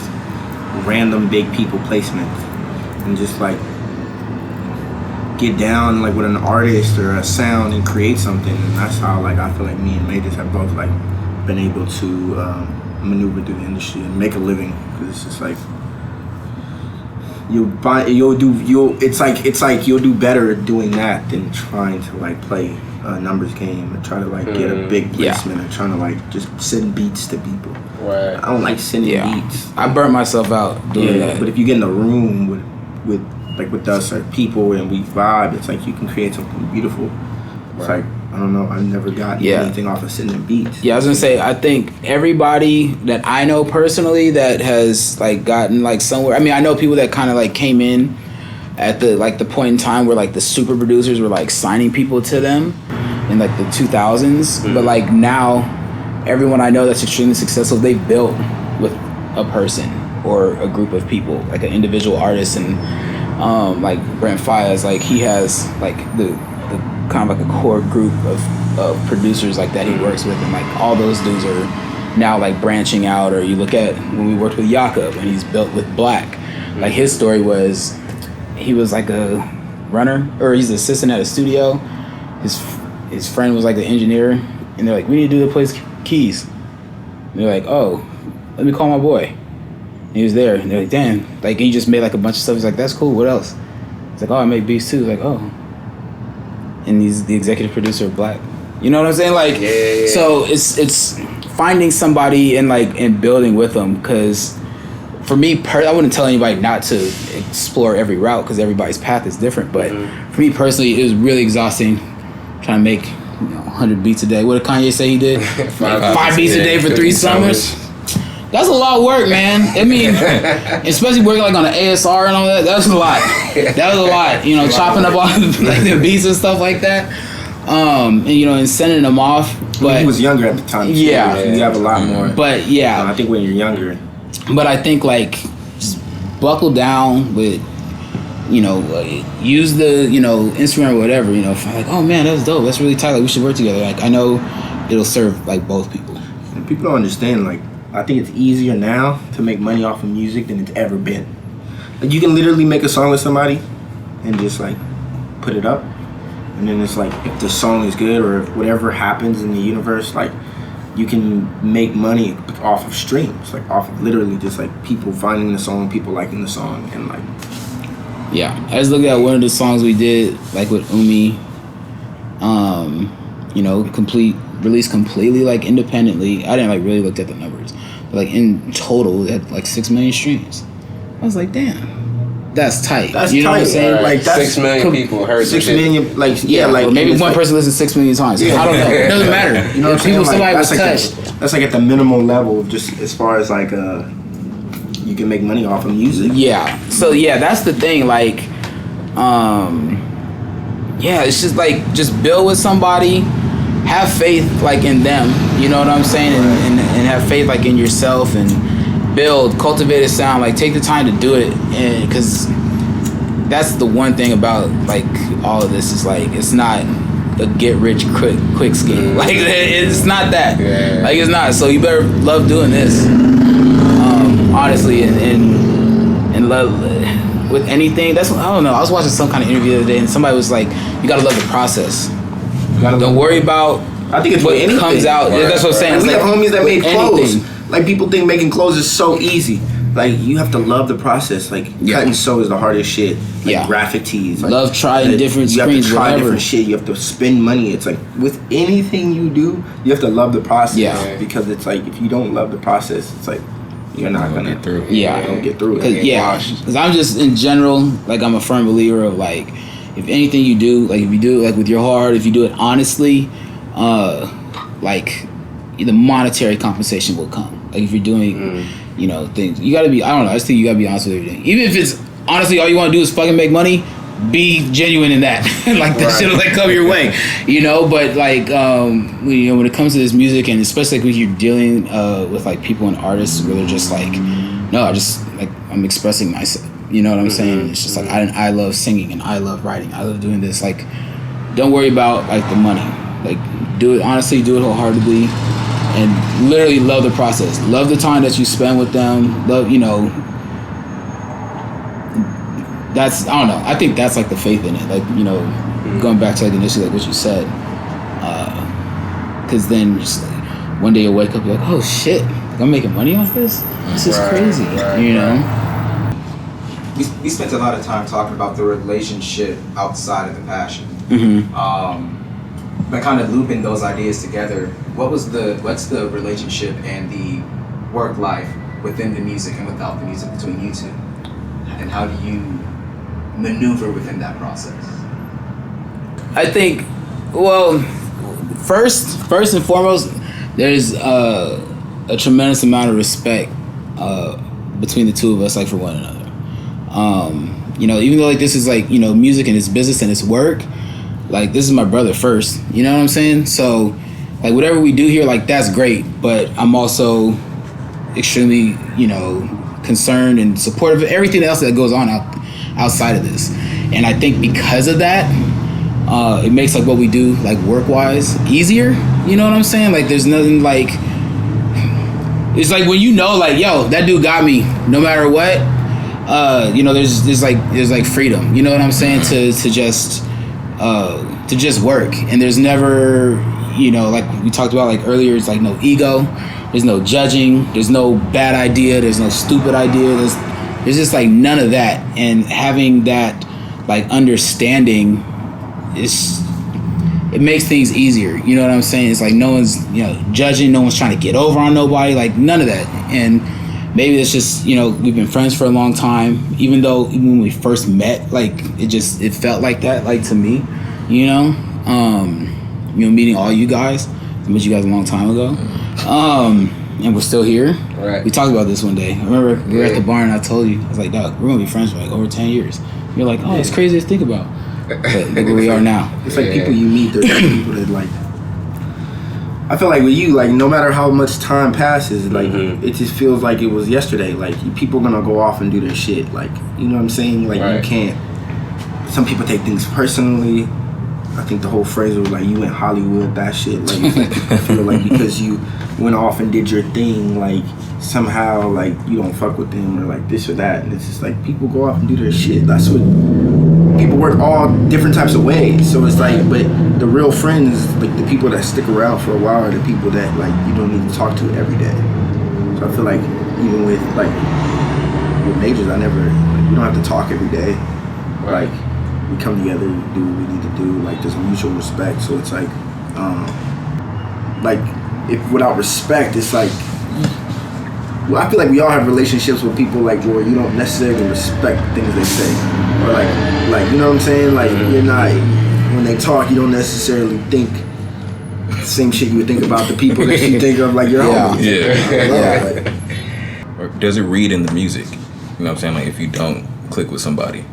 random big people placements and just like get down like with an artist or a sound and create something. And that's how like I feel like me and Majors have both like been able to maneuver through the industry and make a living. Because it's just like you'll do better doing that than trying to like play a numbers game and try to like get a big placement and trying to like just send beats to people.
Right.
I don't like sending beats.
I burnt myself out doing that.
But if you get in a room with us or people and we vibe, it's like you can create something beautiful. It's like I don't know. I've never gotten anything off of sending beats.
Yeah, I was gonna say I think everybody that I know personally that has like gotten like somewhere. I mean, I know people that kind of like came in at the point in time where like the super producers were like signing people to them in like the 2000s. But like now, everyone I know that's extremely successful, they've built with a person or a group of people, like an individual artist. And like Brent Fayez, like he has like the kind of like a core group of producers like that he works with, and like all those dudes are now like branching out. Or you look at when we worked with Jakob and he's built with Black, like his story was he was like a runner or he's an assistant at a studio. His friend was like the engineer and they're like, we need to do the place keys. And they're like, oh, let me call my boy. And he was there and they're like, damn, like he just made like a bunch of stuff. He's like, that's cool, what else? He's like, oh, I make beats too. He's like, oh. And he's the executive producer of Black. You know what I'm saying? Like, so it's finding somebody and building with them. Because for me, I wouldn't tell anybody not to explore every route because everybody's path is different. But for me personally, it was really exhausting trying to make 100 beats a day. What did Kanye say he did? Five beats a day for 3 summers. That's a lot of work, man. I mean, especially working like on an ASR and all that. That was a lot. That was a lot. Chopping up all like the beats and stuff like that. And sending them off. But
he was younger at the time. Too.
Yeah,
you have a lot more.
But yeah,
I think when you're younger.
But I think like just buckle down with, use the Instagram or whatever. Like, oh man, that's dope. That's really tight. Like we should work together. Like I know it'll serve like both people.
And people don't understand like. I think it's easier now to make money off of music than it's ever been. Like you can literally make a song with somebody and just like put it up, and then it's like if the song is good or if whatever happens in the universe, like you can make money off of streams, like off of literally just like people finding the song, people liking the song, and like.
Yeah, I just looked at one of the songs we did like with Umi. Released completely like independently. I didn't like really look at the numbers, but like in total it had like 6 million streams. I was like, damn, that's tight.
That's
you know
tight.
What I'm saying?
Right.
Like
6 million people heard
6 million, like like
or maybe one person listens 6 million times.
Yeah.
I don't know. It doesn't matter.
You know what I'm saying?
Somebody was
touched. That's like at the minimal level, just as far as like you can make money off of music.
Yeah. So yeah, that's the thing. Like, it's just like just build with somebody. Have faith like in them, you know what I'm saying, and have faith like in yourself and build, cultivate a sound. Like take the time to do it, and because that's the one thing about like all of this is like it's not a get rich quick scheme. Like it's not that. Like it's not. So you better love doing this, honestly, and love with anything. That's I don't know. I was watching some kind of interview the other day, and somebody was like, "You gotta love the process." Don't worry about.
I think it's
what comes out.
Right,
that's what I'm saying.
We
like,
have homies that made clothes.
anything.
Like people think making clothes is so easy. Like you have to love the process. Like cut and sew is the hardest shit. Like graphic tees. Like,
love trying different
you
screens.
You have to try
whatever.
different shit. You have to spend money. It's like with anything you do, you have to love the process.
Yeah.
Because it's like if you don't love the process, it's like you're not gonna
get through.
Yeah.
You don't get through it.
Because I'm just in general like I'm a firm believer of like if anything you do, like if you do it like with your heart, if you do it honestly, like the monetary compensation will come. Like if you're doing, you know, things, you gotta be, I don't know, I just think you gotta be honest with everything. Even if it's, honestly, all you wanna do is fucking make money, be genuine in that. Like that shit'll like come your way, you know. But like, you know, when it comes to this music, and especially like when you're dealing with like people and artists where they're just like, no, I just like, I'm expressing myself. You know what I'm saying? It's just like I love singing and I love writing. I love doing this. Like, don't worry about like the money. Like, do it honestly. Do it wholeheartedly, and literally love the process. Love the time that you spend with them. Love, you know. That's, I don't know. I think that's like the faith in it. Like, you know, going back to like initially like what you said, because then just like, one day you'll wake up, you're like, oh shit, I'm making money off this. This is crazy. You know.
We spent a lot of time talking about the relationship outside of the passion. By kind of looping those ideas together, what's the relationship and the work life within the music and without the music between you two? And how do you maneuver within that process?
I think, well, first and foremost, there's a tremendous amount of respect between the two of us, like for one another. You know, even though like this is like, you know, music and it's business and it's work, like this is my brother first, you know what I'm saying? So like whatever we do here, like that's great, but I'm also extremely, you know, concerned and supportive of everything else that goes on outside of this. And I think because of that, it makes like what we do like work wise easier, you know what I'm saying? Like there's nothing like, it's like when you know like, yo, that dude got me no matter what, you know, there's like freedom, you know what I'm saying, to just work. And there's never, you know, like we talked about like earlier, it's like no ego, there's no judging, there's no bad idea, there's no stupid idea, there's just like none of that. And having that like understanding it makes things easier, you know what I'm saying? It's like no one's, you know, judging, no one's trying to get over on nobody, like none of that. And maybe it's just, you know, we've been friends for a long time, even when we first met, like it felt like that, like to me, you know, meeting all you guys, I met you guys a long time ago, and we're still here. Right. We talked about this one day. I remember we were at the bar and I told you, I was like, dog, we're gonna be friends for like over 10 years. You're like, oh, it's crazy to think about. But look where we are now.
It's like people you meet, there's people that like, I feel like with you, like no matter how much time passes, like it just feels like it was yesterday. Like people are gonna go off and do their shit. Like, you know what I'm saying? Like you can't. Some people take things personally. I think the whole phrase was like, you went Hollywood, that shit. Like I feel like because you went off and did your thing, like somehow like you don't fuck with them or like this or that. And it's just like people go off and do their shit. That's what people work all different types of ways. So it's like, but the real friends, like the people that stick around for a while are the people that like you don't need to talk to every day. So I feel like even with like with majors, we don't have to talk every day. Like we come together, we do what we need to do. Like there's mutual respect. So it's like if without respect, it's like. Well, I feel like we all have relationships with people like where you don't necessarily respect the things they say, or like you know what I'm saying? Like you're not, when they talk, you don't necessarily think the same shit you would think about the people that you think of like your homies.
Or does it read in the music? You know what I'm saying? Like if you don't click with somebody.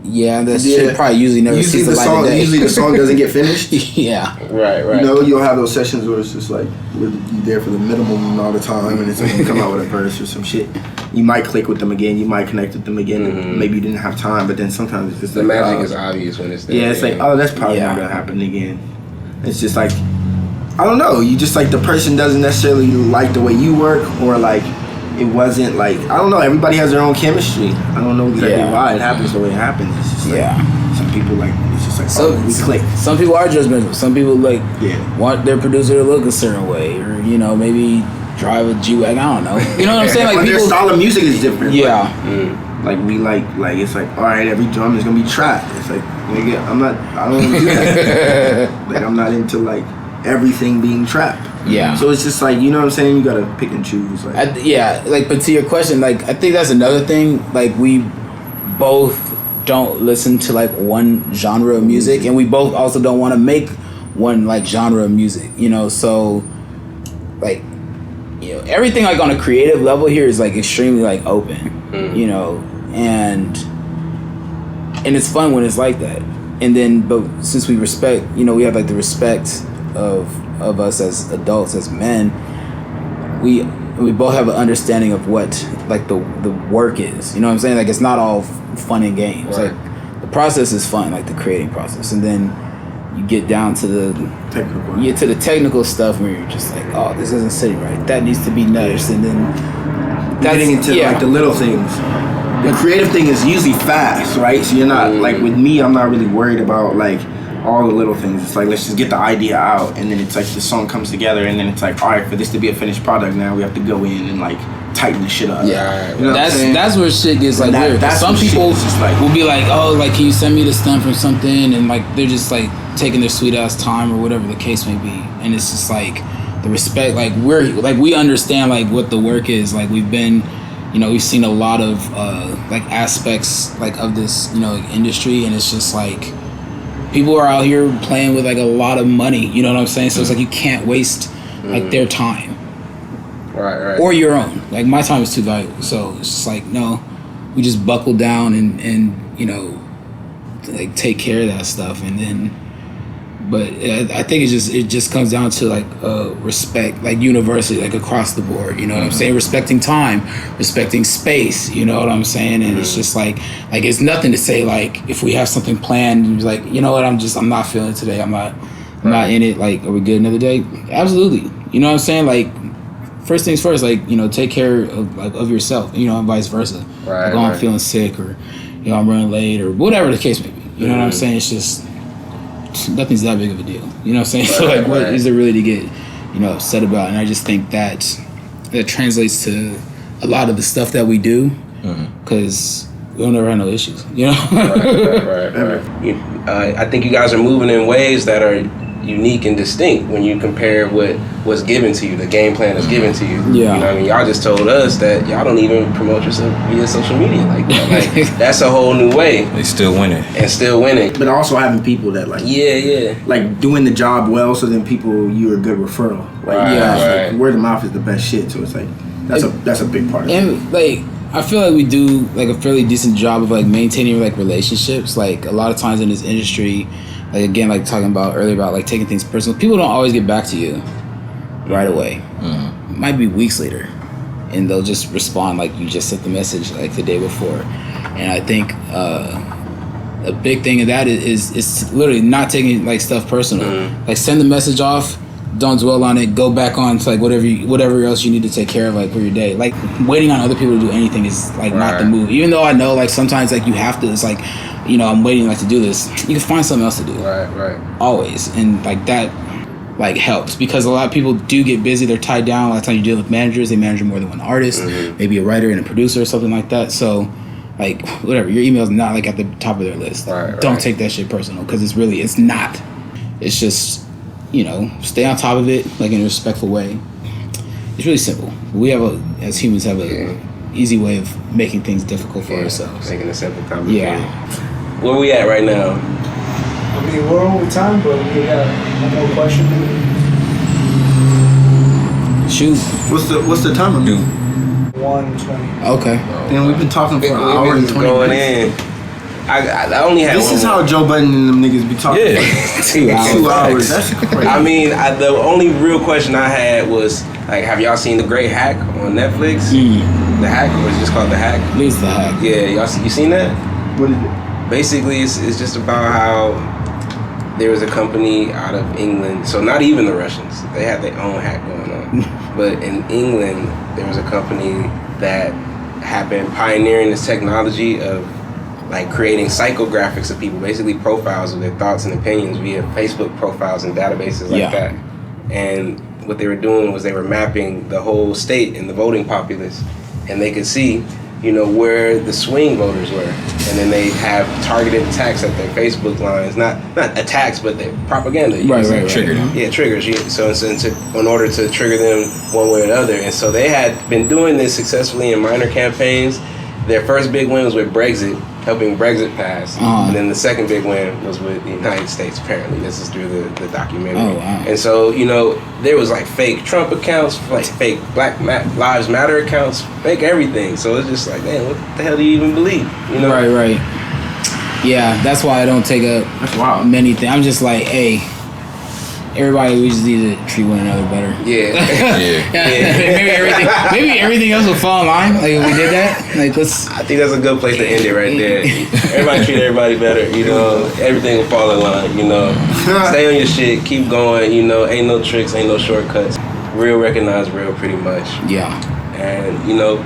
Yeah, that shit probably usually never sees the light of day.
Usually the song doesn't get finished.
Yeah.
Right.
You know, you'll have those sessions where it's just like, you're there for the minimum all the time, and it's like you come out with a verse or some shit. You might click with them again, you might connect with them again, and maybe you didn't have time, but then sometimes it's just
the
like...
magic is obvious when it's there.
Yeah, it's like, oh, that's probably not going to happen again. It's just like, I don't know, you just like, the person doesn't necessarily like the way you work, or like, it wasn't like, I don't know, everybody has their own chemistry. I don't know exactly why it happens the way it happens. It's just like, some people like, it's just like, we click.
Some people are judgmental. Some people like want their producer to look a certain way, or, you know, maybe drive a G-Wagon, I don't know. You know what I'm saying? Like,
but their style of music is different.
Yeah.
Like we like it's like, all right, every drum is gonna be trap. It's like, nigga, I don't want to do that. Like I'm not into like everything being trap.
Yeah.
So it's just like, you know what I'm saying? You gotta pick and choose. Like,
but to your question, like I think that's another thing. Like we both don't listen to like one genre of music, and we both also don't want to make one like genre of music, you know. So like, you know, everything like on a creative level here is like extremely like open, you know, and it's fun when it's like that. And then, but since we respect, you know, we have like the respect of us as adults, as men, we both have an understanding of what like the work is, you know what I'm saying? Like, it's not all fun and games.
Right.
Like, the process is fun, like the creating process, and then you get down to the technical stuff where you're just like, oh, this isn't sitting right, that needs to be nudged, and then
that's getting into like the little things. The creative thing is usually fast, right? So you're not like, with me, I'm not really worried about like all the little things. It's like, let's just get the idea out, and then it's like the song comes together, and then it's like, all right, for this to be a finished product, now we have to go in and like tighten the shit up.
Yeah,
you know
that's where shit gets like weird. Some people like, will be like, oh, like, can you send me the stump from something, and like they're just like taking their sweet ass time or whatever the case may be, and it's just like the respect. Like, we understand like what the work is. Like, we've been, you know, we've seen a lot of like aspects like of this, you know, industry, and it's just like people are out here playing with like a lot of money, you know what I'm saying? So it's like you can't waste like their time,
right,
or your own. Like, my time is too valuable, so it's just like, no, we just buckle down and you know, like take care of that stuff, and then. But I think it just comes down to like respect, like universally, like across the board. You know what I'm saying? Respecting time, respecting space. You know what I'm saying? And it's just like it's nothing to say like, if we have something planned, and like, you know what, I'm not feeling it today. I'm not in it. Like, are we good another day? Absolutely. You know what I'm saying? Like, first things first. Like, you know, take care of yourself. You know, and vice versa.
Right.
Like, oh, I'm feeling sick, or, you know, I'm running late, or whatever the case may be. You know what I'm saying? It's just. Nothing's that big of a deal, you know what I'm saying? So like, what is there really to get, you know, upset about? And I just think that translates to a lot of the stuff that we do, because we don't ever have no issues, you know.
Right. I think you guys are moving in ways that are unique and distinct when you compare what's given to you, the game plan that's given to you.
Yeah.
You know what I mean? Y'all just told us that y'all don't even promote yourself via social media like that. Like, that's a whole new way.
They still winning.
And still winning.
But also having people that like,
yeah,
like doing the job well, so then people, you're a good referral. Like, like, word of mouth is the best shit. So it's like, that's a big part of it.
And like, I feel like we do like a fairly decent job of like maintaining like relationships. Like, a lot of times in this industry, like, again, like talking about earlier about like taking things personal, people don't always get back to you right away. It might be weeks later, and they'll just respond like you just sent the message like the day before. And I think a big thing of that is literally not taking like stuff personal. Like, send the message off, don't dwell on it, go back on to like whatever else you need to take care of like for your day. Like, waiting on other people to do anything is like not the move. Even though I know like sometimes like you have to, it's like, you know, I'm waiting like to do this, you can find something else to do.
Right.
Always. And like that like helps, because a lot of people do get busy, they're tied down. A lot of times you deal with managers, they manage more than one artist, maybe a writer and a producer or something like that. So like, whatever, your email's not like at the top of their list. Don't take that shit personal, because it's not. It's just, you know, stay on top of it like in a respectful way. It's really simple. We as humans have a easy way of making things difficult for ourselves.
Making it simple, complicated. Where we at right now?
I mean, we're over time, but we have one more question.
Shoot.
What's the timer?
1:20.
Okay.
And we've been talking for an hour and 20
going
minutes.
in. I only had
This is how Joe Budden and them niggas be talking.
Yeah.
2 hours. That's crazy.
I mean, the only real question I had was, like, have y'all seen The Great Hack on Netflix? The Hack, or is it just called The Hack?
At least The Hack.
Yeah, you seen that?
What is it?
Basically, it's just about how there was a company out of England, so not even the Russians, they had their own hack going on. But in England, there was a company that had been pioneering this technology of like creating psychographics of people, basically profiles of their thoughts and opinions via Facebook profiles and databases like that. And what they were doing was they were mapping the whole state and the voting populace, and they could see, you know, where the swing voters were, and then they have targeted attacks at their Facebook lines, not attacks, but the propaganda.
Right.
Triggered them.
Yeah, triggers. So in order to trigger them one way or the other, and so they had been doing this successfully in minor campaigns. Their first big win was with Brexit, helping Brexit pass. And then the second big win was with the United States, apparently. This is through the documentary.
Oh, wow.
And so, you know, there was like fake Trump accounts, like fake Black Lives Matter accounts, fake everything. So it's just like, man, what the hell do you even believe? You know?
Right. Yeah, that's why I don't take up many things. I'm just like, hey, everybody, we just need to treat one another better.
Yeah.
maybe everything else will fall in line. Like if we did that. Like let's.
I think that's a good place to end it right there. Everybody treat everybody better. You know, everything will fall in line. You know, stay on your shit. Keep going. You know, ain't no tricks, ain't no shortcuts. Real recognize real, pretty much.
Yeah.
And you know,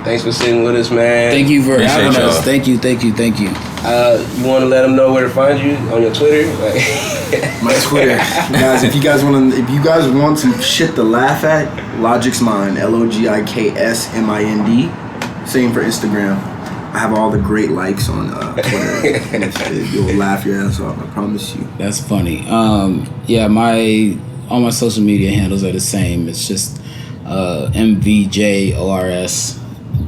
thanks for sitting with us, man.
Thank you for having
y'all.
us. Thank you.
You want to let them know where to find you on your Twitter?
My Twitter, guys. If you guys want some shit to laugh at, Logic's Mind, LOGIKSMIND. Same for Instagram. I have all the great likes on Twitter. And you'll laugh your ass off. I promise you.
That's funny. Yeah, all my social media handles are the same. It's just MVJORS.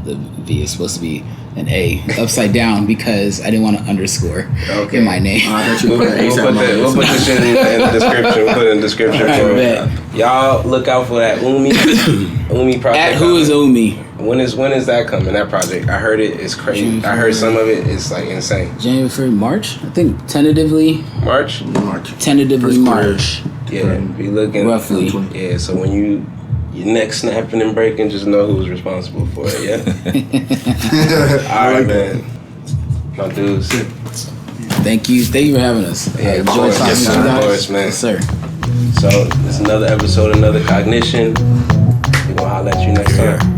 The V is supposed to be an A upside down because I didn't want to underscore in my name.
We'll put the shit in the description. We'll put it in the description for y'all. Look out for that Umi project.
At who is Umi?
When is that coming? That project? I heard it is crazy. I heard some of it is like insane.
January, February, March. I think tentatively.
March.
Tentatively March.
Yeah, be looking
roughly.
Yeah, so when your neck snapping and breaking, just know who's responsible for it. Yeah. All right, man. My dudes.
Thank you for having us.
Yeah, of
enjoyed talking to you guys.
Of course, man.
Yes, sir.
So it's another episode, another Cognition. We're gonna holler at you next time.